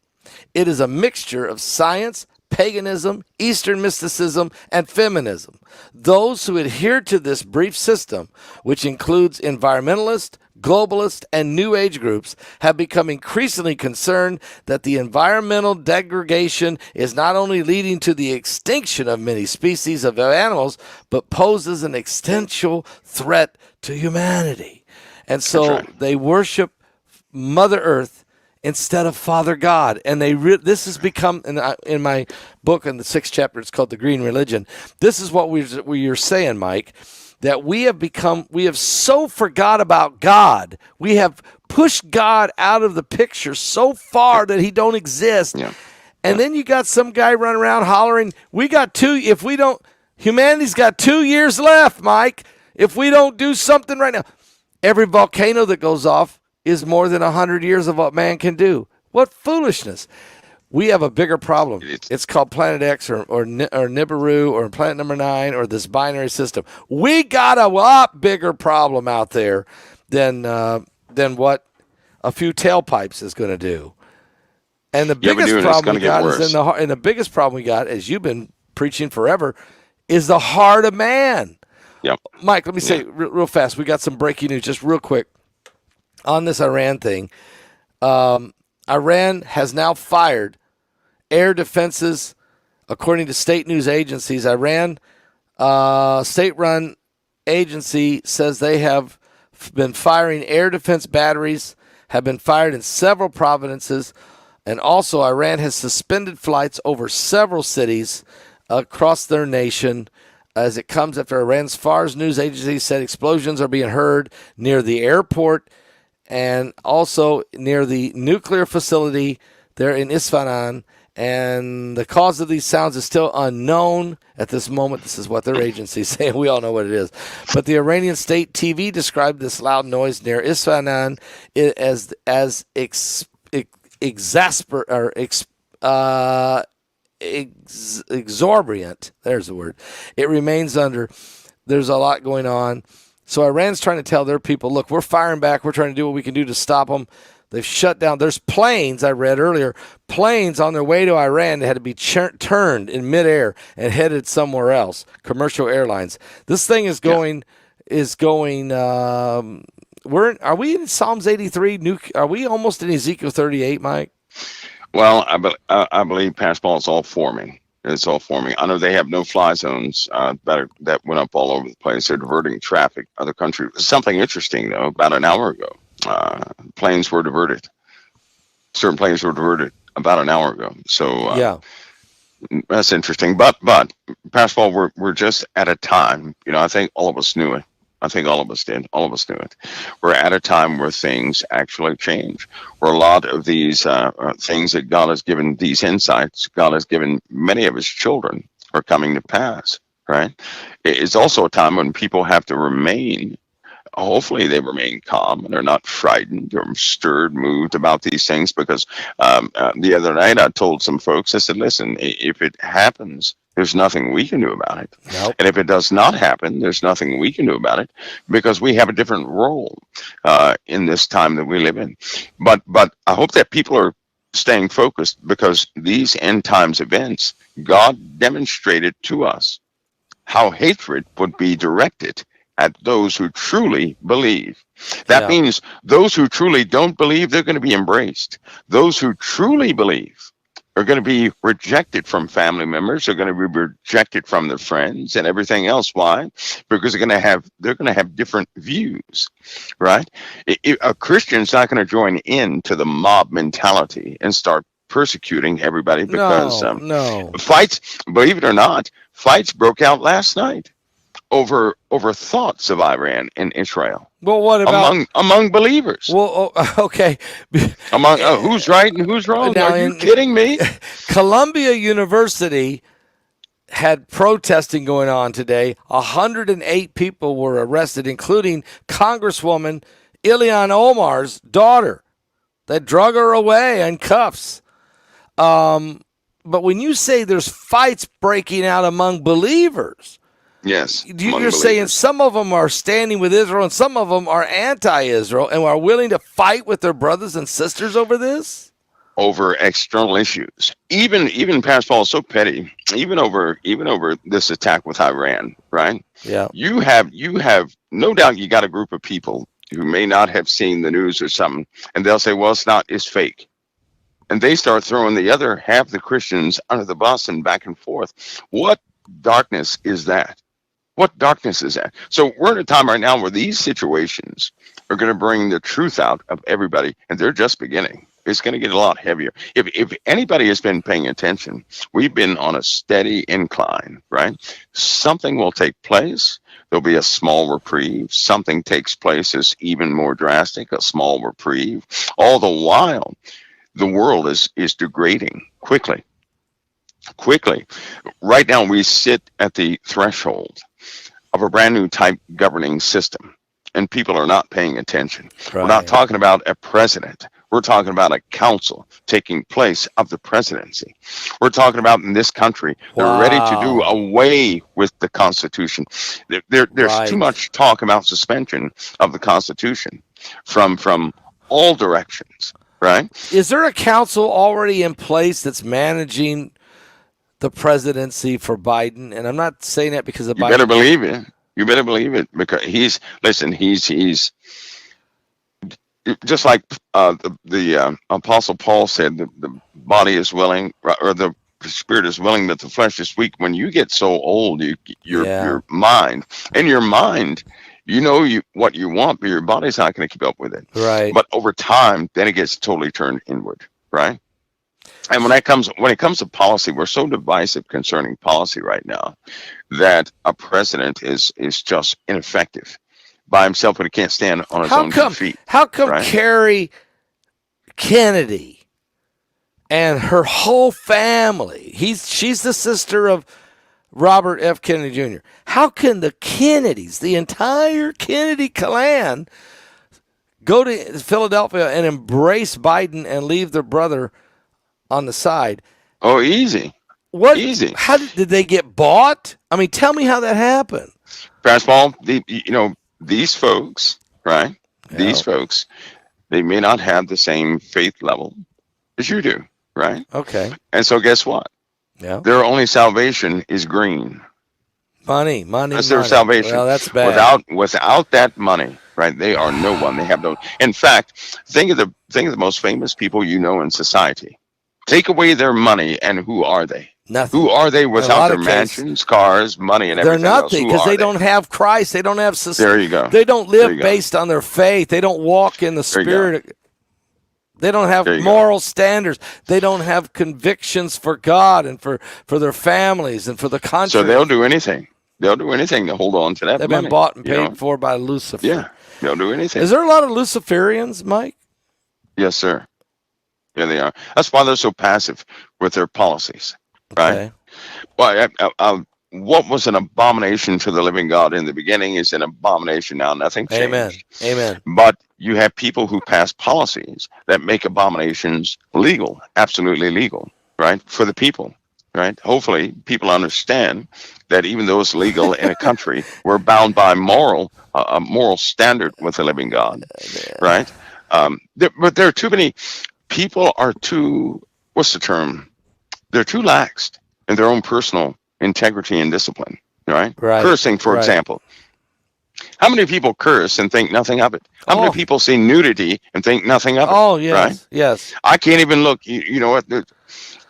It is a mixture of science, paganism, Eastern mysticism, and feminism. Those who adhere to this brief system, which includes environmentalist, globalist, and New Age groups, have become increasingly concerned that the environmental degradation is not only leading to the extinction of many species of animals, but poses an existential threat to humanity. And so they worship Mother Earth instead of Father God. And this has become, in my book, in the 6th chapter, it's called The Green Religion. This is what we're saying, Mike, that we have so forgot about God. We have pushed God out of the picture so far that he don't exist. Yeah. And then you got some guy running around hollering, humanity's got 2 years left, Mike, if we don't do something right now. Every volcano that goes off is more than 100 years of what man can do. What foolishness. We have a bigger problem. It's called Planet X or Nibiru or Planet Number 9 or this binary system. We got a lot bigger problem out there than what a few tailpipes is going to do. And the biggest problem we got is the biggest problem we got, as you've been preaching forever, is the heart of man. Yep. Mike, let me say real fast. We got some breaking news just real quick. On this Iran thing, Iran has now fired air defenses, according to state news agencies. Iran state-run agency says they have been firing air defense batteries, have been fired in several provinces, and also Iran has suspended flights over several cities across their nation as it comes after Iran's Fars news agency said explosions are being heard near the airport and also near the nuclear facility there in Isfahan. And the cause of these sounds is still unknown at this moment. This is what their agency is saying. We all know what it is. But the Iranian state TV described this loud noise near Isfahan as exorbitant. There's the word. It remains under. There's a lot going on. So Iran's trying to tell their people, look, we're firing back. We're trying to do what we can do to stop them. They've shut down. There's planes, I read earlier, planes on their way to Iran that had to be turned in midair and headed somewhere else, commercial airlines. This thing is going, are we in Psalms 83? Are we almost in Ezekiel 38, Mike? Well, I believe Pastor Paul, it's all forming. It's all forming. I know they have no-fly zones that went up all over the place. They're diverting traffic. Other countries. Something interesting, though, about an hour ago. Planes were diverted. Certain planes were diverted about an hour ago. So yeah, that's interesting. But Pastor Paul, we're just at a time. I think all of us knew it. I think all of us did. All of us knew it. We're at a time where things actually change. Where a lot of these things that God has given, these insights God has given many of His children, are coming to pass. Right. It's also a time when people have to remain. Hopefully they remain calm and are not frightened or stirred, moved about these things, because the other night I told some folks, I said, listen, if it happens, there's nothing we can do about it. Nope. And if it does not happen, there's nothing we can do about it, because we have a different role in this time that we live in. But I hope that people are staying focused, because these end times events, God demonstrated to us how hatred would be directed at those who truly believe. That means those who truly don't believe, they're going to be embraced. Those who truly believe are going to be rejected from family members. They're going to be rejected from their friends and everything else. Why? Because they're going to have different views, right? A Christian's not going to join in to the mob mentality and start persecuting everybody, because fights, believe it or not, fights broke out last night over thoughts of Iran and Israel. Well, what about among believers? Well, okay. Among who's right and who's wrong? Now, are you kidding me? Columbia University had protesting going on today. 108 people were arrested, including Congresswoman Ilhan Omar's daughter. They drug her away in cuffs. But when you say there's fights breaking out among believers, yes, you're saying some of them are standing with Israel and some of them are anti-Israel and are willing to fight with their brothers and sisters over this? Over external issues. Even Pastor Paul is so petty. Even over this attack with Iran, right? Yeah. You have no doubt you got a group of people who may not have seen the news or something, and they'll say, well, it's fake. And they start throwing the other half of the Christians under the bus and back and forth. What darkness is that? What darkness is that? So we're in a time right now where these situations are going to bring the truth out of everybody, and they're just beginning. It's going to get a lot heavier. If anybody has been paying attention, we've been on a steady incline, right? Something will take place. There'll be a small reprieve. Something takes place that's even more drastic, a small reprieve. All the while, the world is degrading quickly. Right now, we sit at the threshold of a brand new type governing system, and people are not paying attention. Right. We're not talking about a president. We're talking about a council taking place of the presidency. We're talking about in this country, they're ready to do away with the Constitution. There's too much talk about suspension of the Constitution from all directions, right? Is there a council already in place that's managing the presidency for Biden? And I'm not saying that because of Biden. You better believe it. You better believe it, because he's just like the Apostle Paul said, the body is willing, or the spirit is willing, but the flesh is weak. When you get so old, your mind, and your mind, you know what you want, but your body's not going to keep up with it. Right. But over time, then it gets totally turned inward, right? And when it comes to policy, we're so divisive concerning policy right now that a president is just ineffective by himself when he can't stand on his own 2 feet. How come right? Carrie Kennedy and her whole family, she's the sister of Robert F. Kennedy Jr. How can the Kennedys, the entire Kennedy clan, go to Philadelphia and embrace Biden and leave their brother on the side? Oh, easy. What? Easy. How did they get bought? I mean, tell me how that happened. Pastor Paul, these folks, right? Yeah. These folks, they may not have the same faith level as you do, right? Okay. And so guess what? Yeah. Their only salvation is green. Money. That's their salvation. Well, that's bad. Without that money, right? They are no one. They have no. In fact, think of the most famous people you know in society. Take away their money, and who are they? Nothing. Who are they without their mansions, cars, money, and everything else? They're nothing because they don't have Christ. They don't have. There you go. They don't live based on their faith. They don't walk in the Spirit. They don't have moral standards. They don't have convictions for God and for their families and for the country. So they'll do anything. They'll do anything to hold on to that They've money. been bought and paid for by Lucifer. Yeah, they'll do anything. Is there a lot of Luciferians, Mike? Yes, sir. Yeah, they are. That's why they're so passive with their policies, right? Okay. Well, what was an abomination to the living God in the beginning is an abomination now. Nothing changed. Amen. But you have people who pass policies that make abominations legal, absolutely legal, right? For the people, right? Hopefully people understand that even though it's legal in a country, we're bound by a moral standard with the living God, right? But there are too many people what's the term? They're too lax in their own personal integrity and discipline, right? Cursing, for example. How many people curse and think nothing of it? How many people see nudity and think nothing of it? Oh, yes, right? Yes. I can't even look. You know what?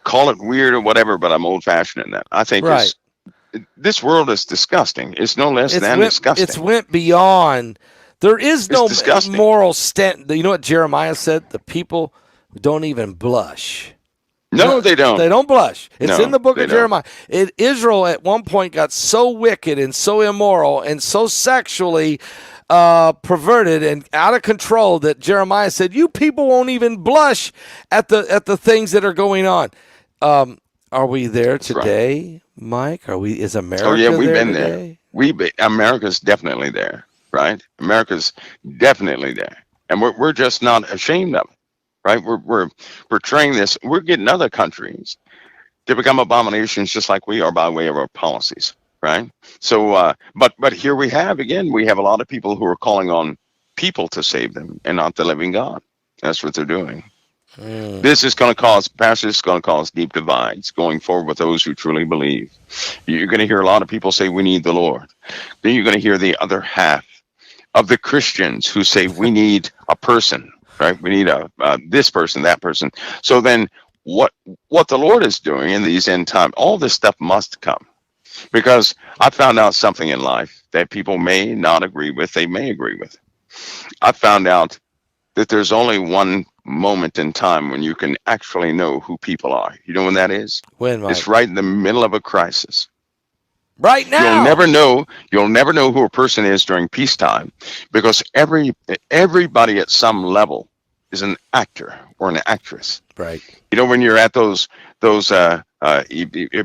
Call it weird or whatever, but I'm old-fashioned in that. I think this world is disgusting. It's no less than disgusting. It's went beyond. There is no moral stand. You know what Jeremiah said? The people don't even blush. No, they don't. They don't blush. It's in the book of Jeremiah. Israel at one point got so wicked and so immoral and so sexually perverted and out of control that Jeremiah said, "You people won't even blush at the things that are going on." Are we there today, Mike? Is America? Oh yeah, we've been today? there. America's definitely there, right? America's definitely there, and we're just not ashamed of it. Right, we're portraying this. We're getting other countries to become abominations, just like we are by way of our policies. Right. So, but here we have a lot of people who are calling on people to save them and not the living God. That's what they're doing. This is going to cause deep divides going forward with those who truly believe. You're going to hear a lot of people say we need the Lord. Then you're going to hear the other half of the Christians who say we need a person. Right, we need this person, that person. So then, what the Lord is doing in these end times, all this stuff must come, because I found out something in life that people may not agree with. They may agree with. I found out that there's only one moment in time when you can actually know who people are. You know when that is? When, Mike? It's right in the middle of a crisis. Right now. You'll never know who a person is during peacetime, because everybody at some level is an actor or an actress. Right. You know, when you're at those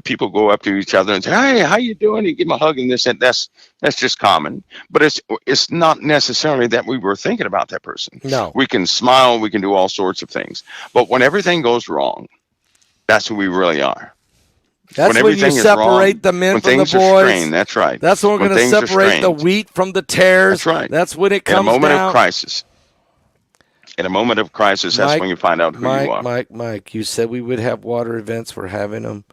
people go up to each other and say, "Hey, how you doing?" You give them a hug and this and that's just common. But it's not necessarily that we were thinking about that person. No. We can smile, we can do all sorts of things. But when everything goes wrong, that's who we really are. That's when you separate the men from the boys. Strained, that's right. That's when we're going to separate the wheat from the tares. That's right. That's when it comes down. In a moment of crisis, Mike, that's when you find out who you are. Mike, you said we would have water events. We're having them.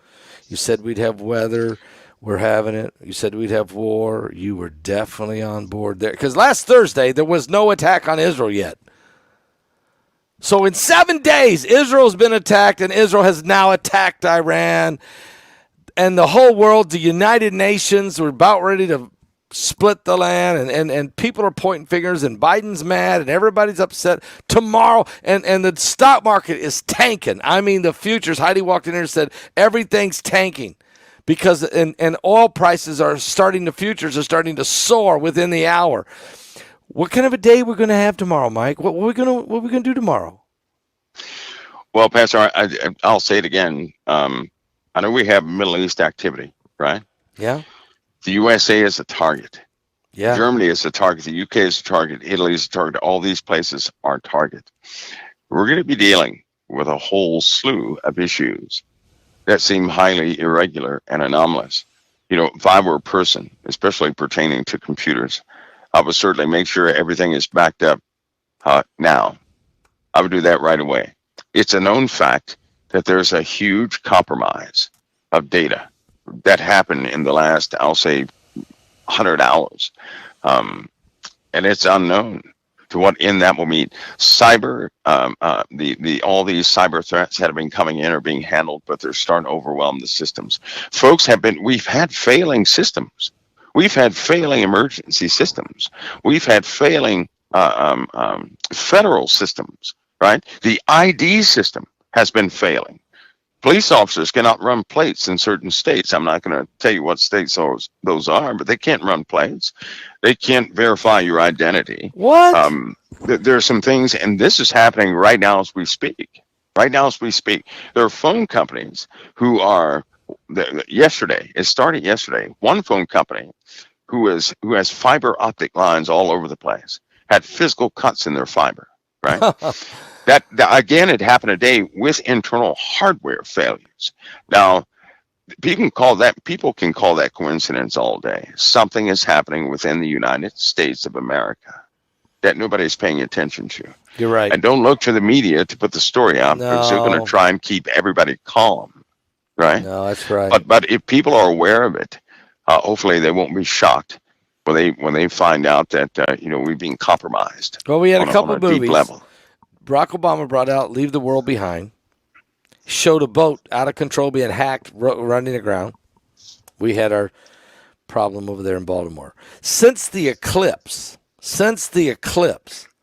You said we'd have weather. We're having it. You said we'd have war. You were definitely on board there. Because last Thursday, there was no attack on Israel yet. So in 7 days, Israel's been attacked, and Israel has now attacked Iran. And the whole world, the United Nations, we're about ready to split the land, and people are pointing fingers, and Biden's mad, and everybody's upset. Tomorrow, and the stock market is tanking. I mean, the futures, Heidi walked in here and said, everything's tanking. Because and oil prices are starting, the futures are starting to soar within the hour. What kind of a day we're going to have tomorrow, Mike? What are we going to do tomorrow? Well, Pastor, I'll say it again. I know we have Middle East activity, right? Yeah. The USA is a target. Yeah. Germany is a target. The UK is a target. Italy is a target. All these places are a target. We're going to be dealing with a whole slew of issues that seem highly irregular and anomalous. If I were a person, especially pertaining to computers, I would certainly make sure everything is backed up now. I would do that right away. It's a known fact that there's a huge compromise of data that happened in the last, I'll say, 100 hours. And it's unknown to what end that will mean. Cyber, all these cyber threats that have been coming in are being handled, but they're starting to overwhelm the systems. We've had failing systems. We've had failing emergency systems. We've had failing federal systems, right? The ID system has been failing. Police officers cannot run plates in certain states. I'm not going to tell you what states those are, but they can't run plates. They can't verify your identity. What? There are some things, and this is happening right now as we speak. Right now as we speak, there are phone companies who are. It started yesterday. One phone company who has fiber optic lines all over the place had physical cuts in their fiber. Right. That again, it happened today with internal hardware failures. Now, people can call that coincidence all day. Something is happening within the United States of America that nobody's paying attention to. You're right. And don't look to the media to put the story out, because they're going to try and keep everybody calm, right? No, that's right. But if people are aware of it, hopefully they won't be shocked when they find out that we've been compromised. Well, we had a couple on movies. Deep level. Barack Obama brought out Leave the World Behind, showed a boat out of control being hacked, running aground. We had our problem over there in Baltimore. Since the eclipse,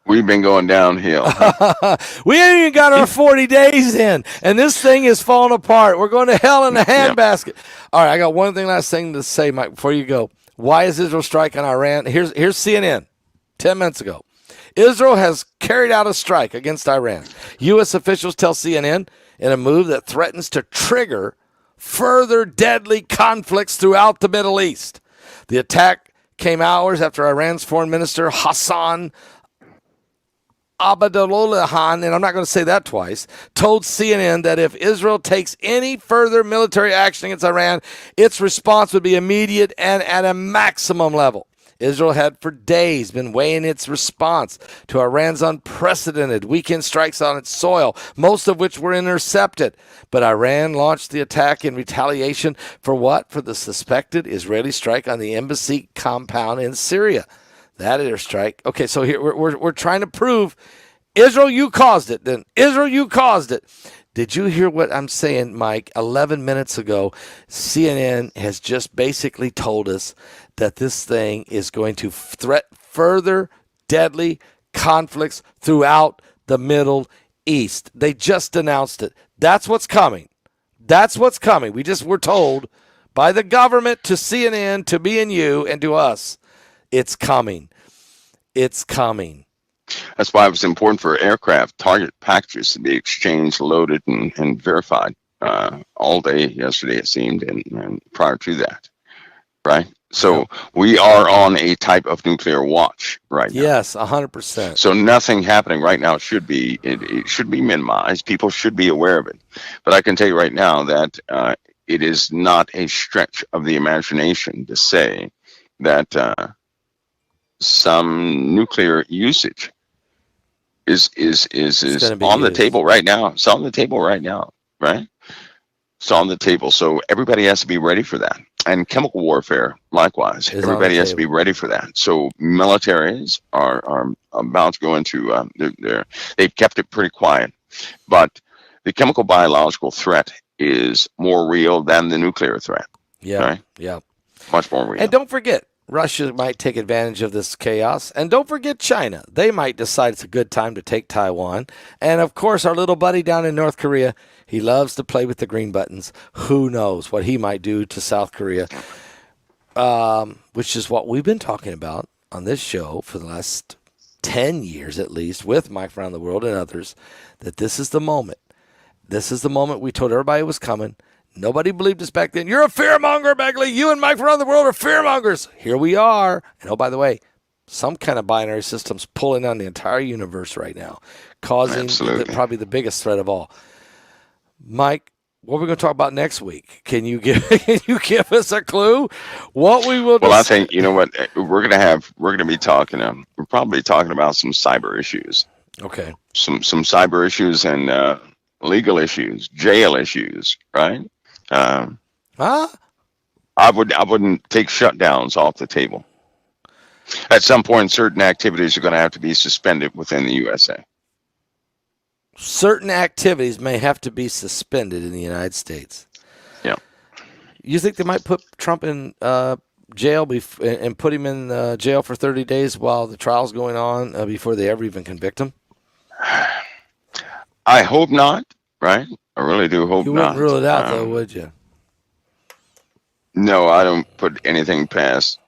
we've been going downhill. We ain't even got our 40 days in, and this thing is falling apart. We're going to hell in a handbasket. All right, I got one last thing to say, Mike, before you go. Why is Israel striking Iran? Here's CNN 10 minutes ago. Israel has carried out a strike against Iran. U.S. officials tell CNN in a move that threatens to trigger further deadly conflicts throughout the Middle East. The attack came hours after Iran's foreign minister Hassan Abdulahian, and I'm not going to say that twice, told CNN that if Israel takes any further military action against Iran, its response would be immediate and at a maximum level. Israel had for days been weighing its response to Iran's unprecedented weekend strikes on its soil, most of which were intercepted. But Iran launched the attack in retaliation for what? For the suspected Israeli strike on the embassy compound in Syria. That airstrike. Okay, so here we're trying to prove, Israel, you caused it. Then Israel, you caused it. Did you hear what I'm saying, Mike? 11 minutes ago, CNN has just basically told us that this thing is going to threat further deadly conflicts throughout the Middle East. They just announced it. That's what's coming. That's what's coming. We just were told by the government to CNN, to me and you, and to us, it's coming. It's coming. That's why it was important for aircraft target packages to be exchanged, loaded, and verified all day yesterday, it seemed, and prior to that, right? So we are on a type of nuclear watch right now. Yes, 100%. So nothing happening right now should be minimized. People should be aware of it. But I can tell you right now that it is not a stretch of the imagination to say that some nuclear usage is on the table right now. It's on the table right now, right? It's on the table. So everybody has to be ready for that. and chemical warfare, likewise. Is on the Everybody has to be table. ready for that. So militaries are about to go into, they've kept it pretty quiet, but the chemical biological threat is more real than the nuclear threat. Yeah, Right? yeah. Much more real. And don't forget, Russia might take advantage of this chaos. And don't forget China. They might decide it's a good time to take Taiwan. And of course, our little buddy down in North Korea, he loves to play with the green buttons. Who knows what he might do to South Korea, which is what we've been talking about on this show for the last 10 years at least, with Mike Around the World and others, that this is the moment. This is the moment we told everybody it was coming. Nobody believed us back then. You're a fearmonger, Begley. You and Mike from around the world are fearmongers. Here we are. And oh, by the way, some kind of binary system's pulling on the entire universe right now, causing probably the biggest threat of all. Mike, what are we going to talk about next week? Can you give us a clue? What we will? Well, I think you know what we're going to be talking. We're probably talking about some cyber issues. Okay. Some cyber issues and legal issues, jail issues, right? I wouldn't take shutdowns off the table. At some point, certain activities are going to have to be suspended within the USA. Certain activities may have to be suspended in the United States. Yeah. You think they might put Trump in jail and put him in jail for 30 days while the trial's going on before they ever even convict him? I hope not, right? I really do hope not. You wouldn't rule it out, though, would you? No, I don't put anything past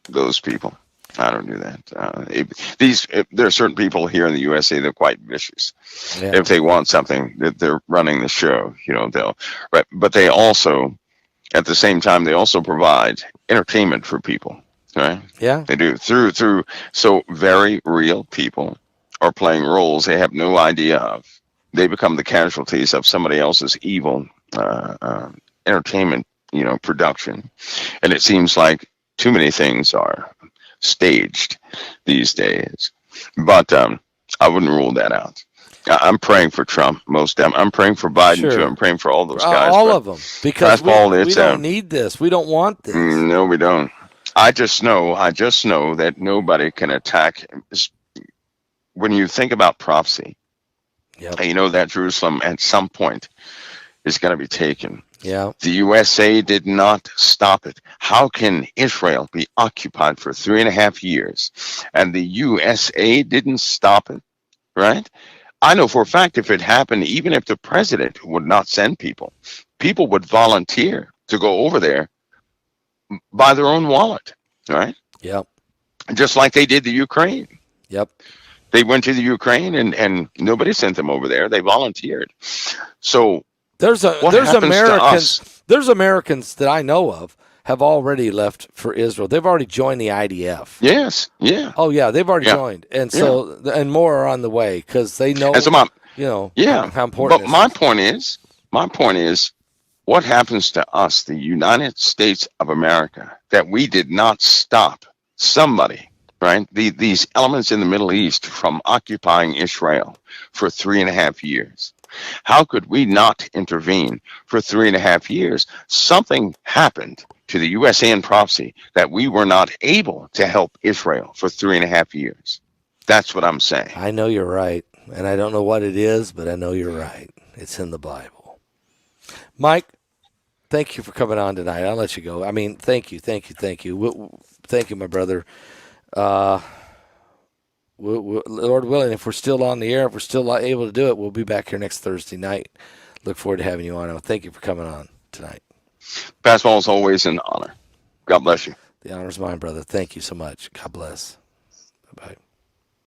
those people. I don't do that. There are certain people here in the USA that are quite vicious. Yeah. If they want something, that they're running the show, but they also, at the same time, they also provide entertainment for people, right? Yeah, they do through. So very real people are playing roles they have no idea of. They become the casualties of somebody else's evil entertainment, production. And it seems like too many things are staged these days. But I wouldn't rule that out. I'm praying for Trump most of them. I'm praying for Biden too. I'm praying for all those guys. All of them. Because we don't need this. We don't want this. No, we don't. I just know that nobody can attack. When you think about prophecy, yep. That Jerusalem at some point is going to be taken. Yeah. The USA did not stop it. How can Israel be occupied for 3.5 years and the USA didn't stop it, right? I know for a fact if it happened, even if the president would not send people would volunteer to go over there by their own wallet, right? Yep. Just like they did the Ukraine. Yep. They went to the Ukraine and nobody sent them over there. They volunteered. So there's Americans that I know of have already left for Israel. They've already joined the IDF. Yes. Yeah. Oh yeah, they've already joined, and so and more are on the way because they know. And so how important. But my point is, what happens to us, the United States of America, that we did not stop somebody, right? These elements in the Middle East from occupying Israel for 3.5 years. How could we not intervene for 3.5 years? Something happened to the USA in prophecy that we were not able to help Israel for 3.5 years. That's what I'm saying. I know you're right, and I don't know what it is, but I know you're right. It's in the Bible. Mike, thank you for coming on tonight. I'll let you go. I mean, thank you. Thank you, my brother. Lord willing, if we're still on the air, if we're still able to do it, we'll be back here next Thursday night. Look forward to having you on. Thank you for coming on tonight. Basketball is always an honor. God bless you. The honor's mine, brother. Thank you so much. God bless. Bye-bye.